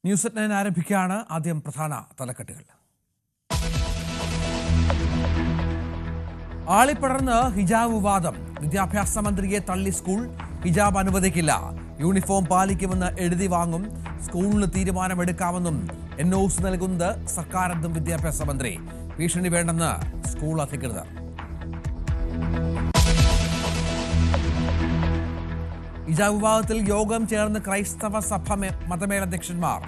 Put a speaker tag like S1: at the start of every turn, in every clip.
S1: News at 9 ആരംഭിക്കുകയാണ്. ആദ്യം പ്രധാന തലക്കെട്ടുകൾ. ആളിപ്പടർന്ന് ഹിജാബ് വിവാദം. വിദ്യാഭ്യാസ മന്ത്രിയെ തള്ളി സ്കൂൾ. ഹിജാബ് അനുവദിക്കില്ല. യൂണിഫോം പാലിക്കുമെന്ന് എഴുതി വാങ്ങും. സ്കൂളിന് തീരുമാനമെടുക്കാമെന്നും NOC നൽകുന്നത് സർക്കാരെന്നും വിദ്യാഭ്യാസ മന്ത്രി. ഭീഷണി വേണ്ടെന്ന് സ്കൂൾ അധികൃതർ. ഹിജാബ് വിവാദത്തിൽ യോഗം ചേർന്ന് ക്രൈസ്തവ സഭ മതമേലധ്യക്ഷന്മാർ.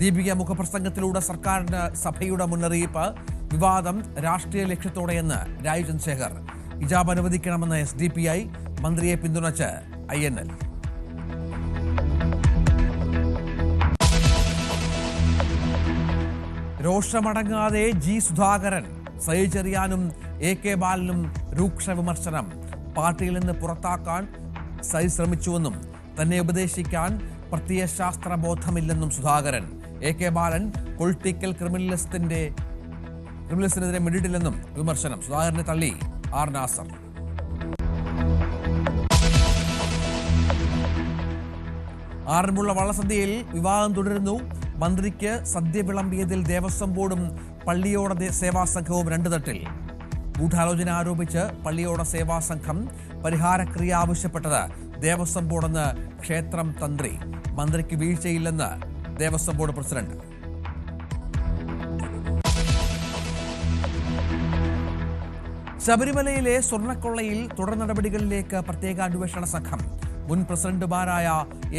S1: ദീപിക മുഖപ്രസംഗത്തിലൂടെ സർക്കാരിന് സഭയുടെ മുന്നറിയിപ്പ്. വിവാദം രാഷ്ട്രീയ ലക്ഷ്യത്തോടെയെന്ന് രാജ് ചന്ദ്രശേഖർ. ഹിജാബ് അനുവദിക്കണമെന്ന് SDPI. മന്ത്രിയെ പിന്തുണച്ച് INL. രോഷമടങ്ങാതെ G Sudhakaran. Sayyid ചെറിയാനും AK ബാലനും രൂക്ഷ വിമർശനം. പാർട്ടിയിൽ നിന്ന് പുറത്താക്കാൻ സയ്യിദ് ശ്രമിച്ചുവെന്നും തന്നെ ഉപദേശിക്കാൻ പ്രത്യയശാസ്ത്ര ബോധമില്ലെന്നും സുധാകരൻ. AK ബാലൻ പൊളിറ്റിക്കൽ ക്രിമിനലിസത്തിനെതിരെ മിണ്ടിട്ടില്ലെന്നും വിമർശനം. സുധാകരനെ തള്ളി R നാസർ. ആറന്മുള വള്ളസദ്യയിൽ വിവാദം തുടരുന്നു. മന്ത്രിക്ക് സദ്യ വിളമ്പിയതിൽ ദേവസ്വം ബോർഡും പള്ളിയോട സേവാ സംഘവും രണ്ട് തട്ടിൽ. ഗൂഢാലോചന ആരോപിച്ച് പള്ളിയോട സേവാ സംഘം പരിഹാരക്രിയ ആവശ്യപ്പെട്ടത് ദേവസ്വം ബോർഡെന്ന് ക്ഷേത്രം തന്ത്രി. മന്ത്രിക്ക് വീഴ്ചയില്ലെന്ന് ദേവസ്വം ബോർഡ് പ്രസിഡന്റ്. ശബരിമലയിലെ സ്വർണ്ണക്കൊള്ളയിൽ തുടർ നടപടികളിലേക്ക് പ്രത്യേക അന്വേഷണ സംഘം. മുൻ പ്രസിഡന്റുമാരായ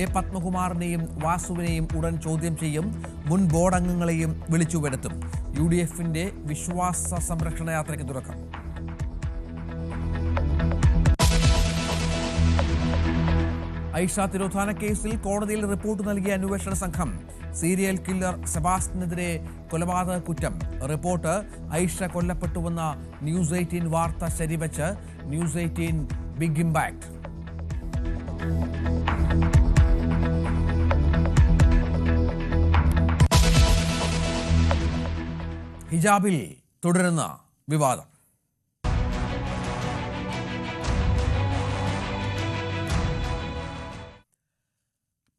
S1: A പത്മകുമാറിനെയും വാസുവിനെയും ഉടൻ ചോദ്യം ചെയ്യും. മുൻ ബോർഡ് അംഗങ്ങളെയും വിളിച്ചു വരുത്തും. UDFന്റെ വിശ്വാസ സംരക്ഷണ യാത്രയ്ക്ക് തുടക്കം. ഐഷ തിരോധാന കേസിൽ കോടതിയിൽ റിപ്പോർട്ട് നൽകിയ അന്വേഷണ സംഘം. സീരിയൽ കില്ലർ സെബാസ്റ്റിനെതിരെ കൊലപാതക കുറ്റം. റിപ്പോർട്ട് ഐഷ കൊല്ലപ്പെട്ടുവെന്ന News 18 വാർത്ത ശരിവെച്ച് News 18 ബിഗ് ഇമ്പാക്ട്. ഹിജാബിൽ തുടരുന്ന വിവാദം.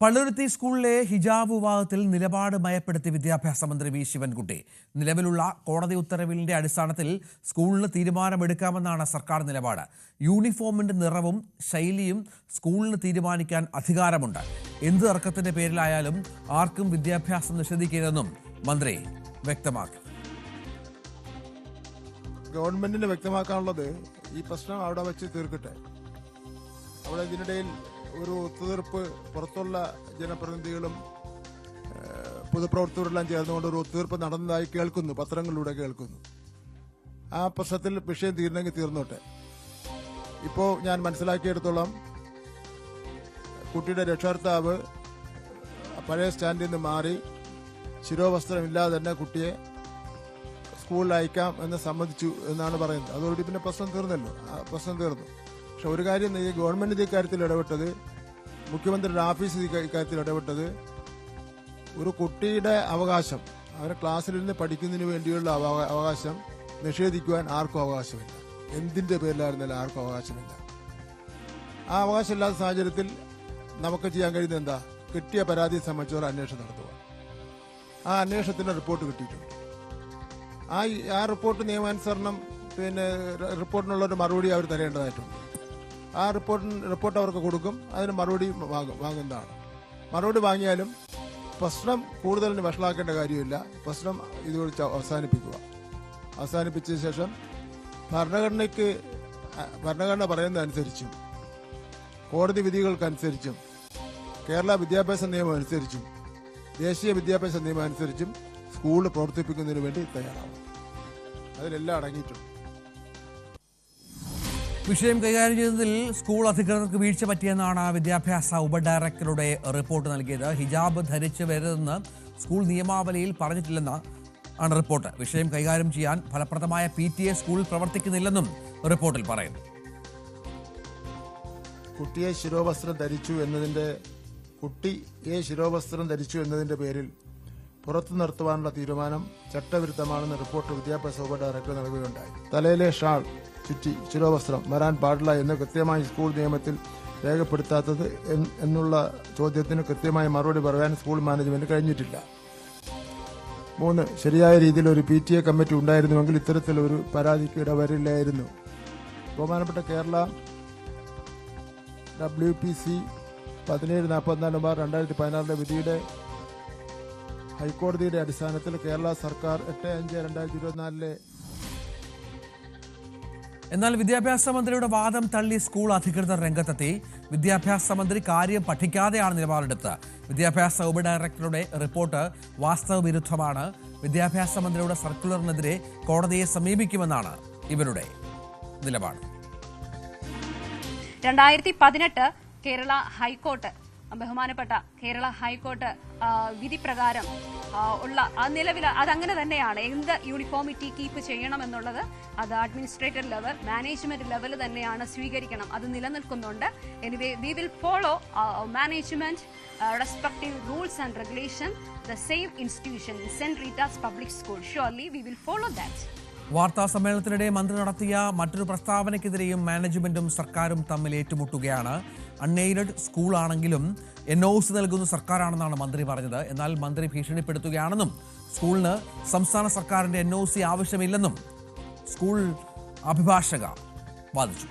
S1: പള്ളുരുത്തി സ്കൂളിലെ ഹിജാബ് വിവാദത്തിൽ നിലപാട് മയപ്പെടുത്തി വിദ്യാഭ്യാസ മന്ത്രി V ശിവൻകുട്ടി. നിലവിലുള്ള കോടതി ഉത്തരവിന്റെ അടിസ്ഥാനത്തിൽ സ്കൂളിന് തീരുമാനമെടുക്കാമെന്നാണ് സർക്കാർ നിലപാട്. യൂണിഫോമിന്റെ നിറവും ശൈലിയും സ്കൂളിന് തീരുമാനിക്കാൻ അധികാരമുണ്ട്. എന്ത് തർക്കത്തിന്റെ പേരിലായാലും ആർക്കും വിദ്യാഭ്യാസം നിഷേധിക്കരുതെന്നും മന്ത്രി വ്യക്തമാക്കി.
S2: ഗവൺമെന്റിന് വ്യക്തമാക്കാനുള്ളത് ഈ പ്രശ്നം അവിടെ വെച്ച് തീർക്കട്ടെ. അവിടെ ഇതിനിടയിൽ ഒരു ഒത്തുതീർപ്പ് പുറത്തുള്ള ജനപ്രതിനിധികളും പൊതുപ്രവർത്തകരെല്ലാം ചേർന്നുകൊണ്ട് ഒരു ഒത്തുതീർപ്പ് നടന്നതായി കേൾക്കുന്നു, പത്രങ്ങളിലൂടെ കേൾക്കുന്നു. ആ പ്രശ്നത്തിൽ വിഷയം തീർന്നെങ്കിൽ തീർന്നോട്ടെ. ഇപ്പോൾ ഞാൻ മനസ്സിലാക്കിയെടുത്തോളം കുട്ടിയുടെ രക്ഷകർത്താവ് പഴയ സ്റ്റാൻഡിൽ നിന്ന് മാറി ശിരോവസ്ത്രമില്ലാതെ തന്നെ കുട്ടിയെ സ്കൂളിൽ അയക്കാം എന്ന് സമ്മതിച്ചു എന്നാണ് പറയുന്നത്. അതോടുകൂടി പിന്നെ പ്രശ്നം തീർന്നല്ലോ, പ്രശ്നം തീർന്നു. പക്ഷെ ഒരു കാര്യം, ഈ ഗവൺമെന്റ് ഇക്കാര്യത്തിൽ ഇടപെട്ടത്, മുഖ്യമന്ത്രിയുടെ ഓഫീസ് ഇക്കാര്യത്തിൽ ഇടപെട്ടത്, ഒരു കുട്ടിയുടെ അവകാശം, അവരെ ക്ലാസ്സിലിരുന്ന് പഠിക്കുന്നതിന് വേണ്ടിയുള്ള അവകാശം നിഷേധിക്കുവാൻ ആർക്കും അവകാശമില്ല. എന്തിന്റെ പേരിലായിരുന്നാലും ആർക്കും അവകാശമില്ല. ആ അവകാശമില്ലാത്ത സാഹചര്യത്തിൽ നമുക്ക് ചെയ്യാൻ കഴിയുന്നത് എന്താ? കിട്ടിയ പരാതിയെ സംബന്ധിച്ചവർ അന്വേഷണം നടത്തുക. ആ അന്വേഷണത്തിന്റെ റിപ്പോർട്ട് കിട്ടിയിട്ടുണ്ട്. ആ റിപ്പോർട്ട് നിയമാനുസരണം പിന്നെ റിപ്പോർട്ടിനുള്ളൊരു മറുപടി അവർ തരേണ്ടതായിട്ടുണ്ട്. ആ റിപ്പോർട്ട് അവർക്ക് കൊടുക്കും. അതിന് മറുപടി വാങ്ങുന്നതാണ്. മറുപടി വാങ്ങിയാലും പ്രശ്നം കൂടുതലിന് വഷളാക്കേണ്ട കാര്യമില്ല. പ്രശ്നം ഇതുവഴി അവസാനിപ്പിച്ച ശേഷം ഭരണഘടന പറയുന്നതനുസരിച്ചും കോടതി വിധികൾക്കനുസരിച്ചും കേരള വിദ്യാഭ്യാസ നിയമം അനുസരിച്ചും ദേശീയ വിദ്യാഭ്യാസ നിയമം അനുസരിച്ചും സ്കൂൾ പ്രവർത്തിപ്പിക്കുന്നതിന് വേണ്ടി തയ്യാറാവും. അതിലെല്ലാം അടങ്ങിയിട്ടുണ്ട്.
S1: വിഷയം കൈകാര്യം ചെയ്തതിൽ സ്കൂൾ അധികൃതർക്ക് വീഴ്ച പറ്റിയെന്നാണ് വിദ്യാഭ്യാസ ഉപഡയറക്ടറുടെ റിപ്പോർട്ട് നൽകിയത്. ഹിജാബ് ധരിച്ച് വരരുതെന്ന് സ്കൂൾ നിയമാവലിയിൽ പറഞ്ഞിട്ടില്ലെന്ന് ആണ് റിപ്പോർട്ട്. വിഷയം കൈകാര്യം ചെയ്യാൻ ഫലപ്രദമായ PTA സ്കൂളിൽ പ്രവർത്തിക്കുന്നില്ലെന്നും റിപ്പോർട്ടിൽ പറയുന്നു.
S2: കുട്ടിയെ ശിരോവസ്ത്രം ധരിച്ചു എന്നതിന്റെ പേരിൽ പുറത്തു നിർത്തുവാനുള്ള തീരുമാനം ചട്ടവിരുദ്ധമാണെന്ന് റിപ്പോർട്ട് വിദ്യാഭ്യാസ ഉപഡയറക്ടർ നൽകുകയുണ്ടായി. തലയിലെ ഷാൾ ചുറ്റി ശിരോവസ്ത്രം വരാൻ പാടില്ല എന്ന് കൃത്യമായി സ്കൂൾ നിയമത്തിൽ രേഖപ്പെടുത്താത്തത് എന്നുള്ള ചോദ്യത്തിന് കൃത്യമായ മറുപടി പറയാൻ സ്കൂൾ മാനേജ്മെന്റ് കഴിഞ്ഞിട്ടില്ല. 3, ശരിയായ രീതിയിൽ ഒരു PTA കമ്മിറ്റി ഉണ്ടായിരുന്നുവെങ്കിൽ ഇത്തരത്തിലൊരു പരാതിക്ക് ഇടവരില്ലായിരുന്നു. ബഹുമാനപ്പെട്ട കേരള WPC 1744/2016 വിധിയുടെ ഹൈക്കോടതിയുടെ അടിസ്ഥാനത്തിൽ കേരള സർക്കാർ 8/5/2024
S1: എന്നാൽ വിദ്യാഭ്യാസ മന്ത്രിയുടെ വാദം തള്ളി സ്കൂൾ അധികൃതർ രംഗത്തെത്തി. വിദ്യാഭ്യാസ മന്ത്രി കാര്യം പഠിക്കാതെയാണ് നിലപാടെടുത്ത്. വിദ്യാഭ്യാസ ഉപഡയറക്ടറുടെ റിപ്പോർട്ട് വാസ്തവ വിരുദ്ധമാണ്. വിദ്യാഭ്യാസ മന്ത്രിയുടെ സർക്കുലറിനെതിരെ കോടതിയെ സമീപിക്കുമെന്നാണ് ഇവരുടെ നിലപാട്.
S3: 2018 കേരള ഹൈക്കോർട്ട്, ബഹുമാനപ്പെട്ട കേരള ഹൈക്കോർട്ട് വിധി പ്രകാരം ഉള്ള നിലവിൽ അതങ്ങനെ തന്നെയാണ്. എന്ത് യൂണിഫോമിറ്റി കീപ്പ് ചെയ്യണമെന്നുള്ളത് അത് അഡ്മിനിസ്ട്രേറ്റർ ലെവൽ, മാനേജ്മെന്റ് ലെവൽ തന്നെയാണ് സ്വീകരിക്കണം. അത് നിലനിൽക്കുന്നുണ്ട്. Anyway we will follow management respective rules and regulation, the same institution saint Rita's public school. Surely we will follow that.
S1: വാർത്താ സമ്മേളനത്തിനിടെ മന്ത്രി നടത്തിയ മറ്റൊരു പ്രസ്താവനയ്ക്കെതിരെയും മാനേജ്മെന്റും സർക്കാരും തമ്മിൽ ഏറ്റുമുട്ടുകയാണ്. അൺഎയ്ഡഡ് സ്കൂളാണെങ്കിലും NOC നൽകുന്ന സർക്കാരാണെന്നാണ് മന്ത്രി പറഞ്ഞത്. എന്നാൽ മന്ത്രി ഭീഷണിപ്പെടുത്തുകയാണെന്നും സ്കൂളിന് സംസ്ഥാന സർക്കാരിന്റെ NOC ആവശ്യമില്ലെന്നും സ്കൂൾ അഭിഭാഷക വാദിച്ചു.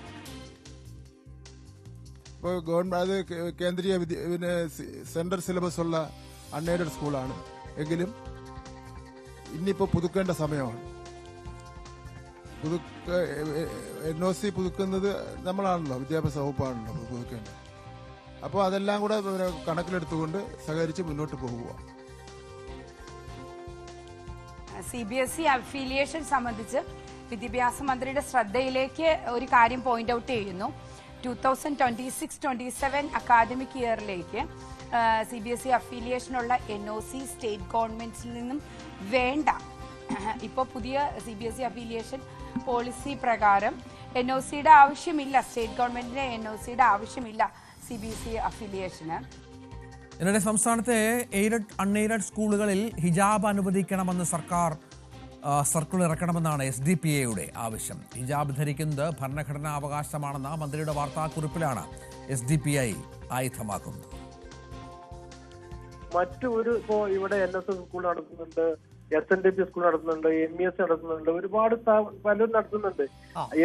S2: ഇപ്പോൾ ഗവൺമെന്റ് കേന്ദ്രീയ സെൻട്രൽ സിലബസ് ഉള്ള അൺഎയ്ഡഡ് സ്കൂളാണ് എങ്കിലും ഇന്നിപ്പോൾ പുതുക്കേണ്ട സമയമാണ്. NOC പുതുക്കുന്നത് നമ്മളാണല്ലോ, വിദ്യാഭ്യാസ വകുപ്പാണല്ലോ പുതുക്കേണ്ടത്. അപ്പോൾ അതെല്ലാം കൂടെ കണക്കിലെടുത്തുകൊണ്ട് സഹകരിച്ച് മുന്നോട്ട് പോകുക.
S4: CBSE അഫിലിയേഷൻ സംബന്ധിച്ച് വിദ്യാഭ്യാസ മന്ത്രിയുടെ ശ്രദ്ധയിലേക്ക് ഒരു കാര്യം പോയിന്റ് ഔട്ട് ചെയ്യുന്നു. 2026-27 അക്കാദമിക് ഇയറിലേക്ക് CBSE അഫിലിയേഷനുള്ള NOC സ്റ്റേറ്റ് ഗവൺമെന്റിൽ നിന്നും വേണ്ട. ഇപ്പോൾ പുതിയ CBSE അഫിലിയേഷൻ പോളിസി പ്രകാരം NOCയുടെ ആവശ്യമില്ല, സ്റ്റേറ്റ് ഗവൺമെന്റിന്റെ NOCയുടെ ആവശ്യമില്ല CBSE അഫിലിയേഷന്.
S1: ഇതിനിടെ സംസ്ഥാനത്തെ എയ്ഡഡ് അൺഎയ്ഡഡ് സ്കൂളുകളിൽ ഹിജാബ് അനുവദിക്കണമെന്ന് സർക്കാർ സർക്കുലർ ഇറക്കണമെന്നാണ് SDPAയുടെ ആവശ്യം. ഹിജാബ് ധരിക്കുന്നത് ഭരണഘടനാ അവകാശമാണെന്ന മന്ത്രിയുടെ വാർത്താക്കുറിപ്പിലാണ് SDPI ആയുധമാക്കുന്നത്.
S5: മറ്റൊരു ഇപ്പോൾ ഇവിടെ NSS സ്കൂൾ നടത്തുന്നുണ്ട്, SNDP സ്കൂൾ നടത്തുന്നുണ്ട്, MES നടത്തുന്നുണ്ട്, ഒരുപാട് പലരും നടത്തുന്നുണ്ട്.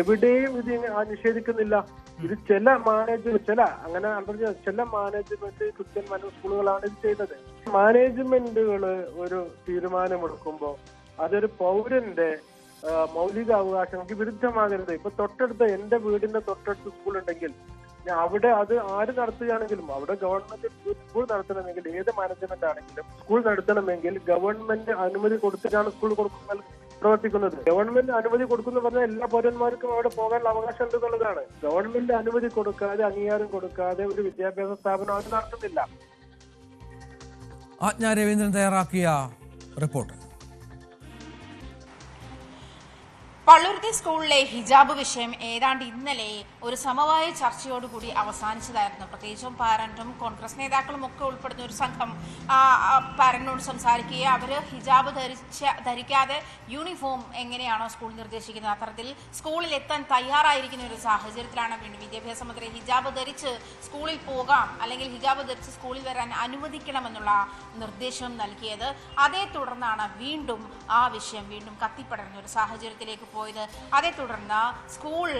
S5: എവിടെയും ഇത് നിഷേധിക്കുന്നില്ല. ഇത് ചില മാനേജ്മെന്റ് ക്രിസ്ത്യൻ സ്കൂളുകളാണ് ഇത് ചെയ്തത്. മാനേജ്മെന്റുകൾ ഒരു തീരുമാനമെടുക്കുമ്പോൾ അതൊരു പൗരന്റെ മൗലിക അവകാശങ്ങൾക്ക് വിരുദ്ധമാകരുത്. ഇപ്പൊ എന്റെ വീടിന്റെ തൊട്ടടുത്ത് സ്കൂൾ ഉണ്ടെങ്കിൽ അവിടെ അത് ആര് നടത്തുകയാണെങ്കിലും അവിടെ ഗവൺമെന്റ് സ്കൂൾ നടത്തണമെങ്കിൽ ഏത് മാനേജ്മെന്റ് ആണെങ്കിലും സ്കൂൾ നടത്തണമെങ്കിൽ ഗവൺമെന്റ് അനുമതി കൊടുത്തിട്ടാണ് സ്കൂൾ പ്രവർത്തിക്കുന്നത്. ഗവൺമെന്റ് അനുമതി കൊടുക്കുന്നു പറഞ്ഞാൽ എല്ലാ പൗരന്മാർക്കും അവിടെ പോകാനുള്ള അവകാശം ഉണ്ടെന്നുള്ളതാണ്. ഗവൺമെന്റ് അനുമതി കൊടുക്കാതെ, അംഗീകാരം കൊടുക്കാതെ ഒരു വിദ്യാഭ്യാസ സ്ഥാപനം അത് നടത്തുന്നില്ല.
S1: ആജ്ഞ രവീന്ദ്രൻ തയ്യാറാക്കിയ റിപ്പോർട്ട്.
S6: പള്ളുരുത്തി സ്കൂളിലെ ഹിജാബ് വിഷയം ഏതാണ്ട് ഇന്നലെ ഒരു സമവായ ചർച്ചയോടുകൂടി അവസാനിച്ചതായിരുന്നു. പ്രത്യേകിച്ചും പാരന്റും കോൺഗ്രസ് നേതാക്കളും ഒക്കെ ഉൾപ്പെടുന്ന ഒരു സംഘം പാരന്റിനോട് സംസാരിക്കുകയും അവർ ഹിജാബ് ധരിക്കാതെ യൂണിഫോം എങ്ങനെയാണോ സ്കൂൾ നിർദ്ദേശിക്കുന്നത് അത്തരത്തിൽ സ്കൂളിൽ എത്താൻ തയ്യാറായിരിക്കുന്ന ഒരു സാഹചര്യത്തിലാണ് വീണ്ടും വിദ്യാഭ്യാസ മന്ത്രി ഹിജാബ് ധരിച്ച് സ്കൂളിൽ പോകാം അല്ലെങ്കിൽ ഹിജാബ് ധരിച്ച് സ്കൂളിൽ വരാൻ അനുവദിക്കണമെന്നുള്ള നിർദ്ദേശം നൽകിയത്. അതേ തുടർന്നാണ് വീണ്ടും ആ വിഷയം വീണ്ടും കത്തിപ്പടർന്ന ഒരു സാഹചര്യത്തിലേക്ക് പോയത്. അതേ തുടർന്ന് സ്കൂൾ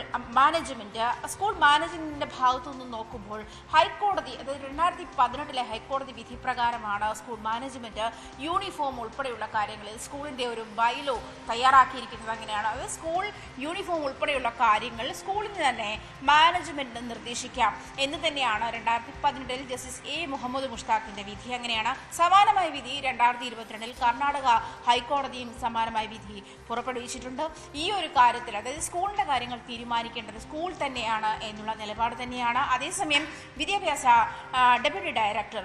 S6: മാനേജ്മെന്റിന്റെ ഭാഗത്തു നിന്ന് നോക്കുമ്പോൾ ഹൈക്കോടതി, അതായത് 2018 ഹൈക്കോടതി വിധി പ്രകാരമാണ് സ്കൂൾ മാനേജ്മെന്റ് യൂണിഫോം ഉൾപ്പെടെയുള്ള കാര്യങ്ങളിൽ സ്കൂളിന്റെ ഒരു ബൈലോ തയ്യാറാക്കിയിരിക്കുന്നത്. അങ്ങനെയാണ് അത് സ്കൂൾ യൂണിഫോം ഉൾപ്പെടെയുള്ള കാര്യങ്ങൾ സ്കൂളിന് തന്നെ മാനേജ്മെന്റിന് നിർദ്ദേശിക്കാം എന്ന് തന്നെയാണ് 2018 ജസ്റ്റിസ് A മുഹമ്മദ് മുഷ്താഖിന്റെ വിധി. അങ്ങനെയാണ് സമാനമായ വിധി 2022 കർണാടക ഹൈക്കോടതിയും സമാനമായ വിധി പുറപ്പെടുവിച്ചിട്ടുണ്ട്. ഈ ഒരു കാര്യത്തിൽ, അതായത് സ്കൂളിന്റെ കാര്യങ്ങൾ തീരുമാനിക്കേണ്ടത് സ്കൂൾ തന്നെയാണ് എന്നുള്ള നിലപാട് തന്നെയാണ്. അതേസമയം വിദ്യാഭ്യാസ ഡെപ്യൂട്ടി ഡയറക്ടർ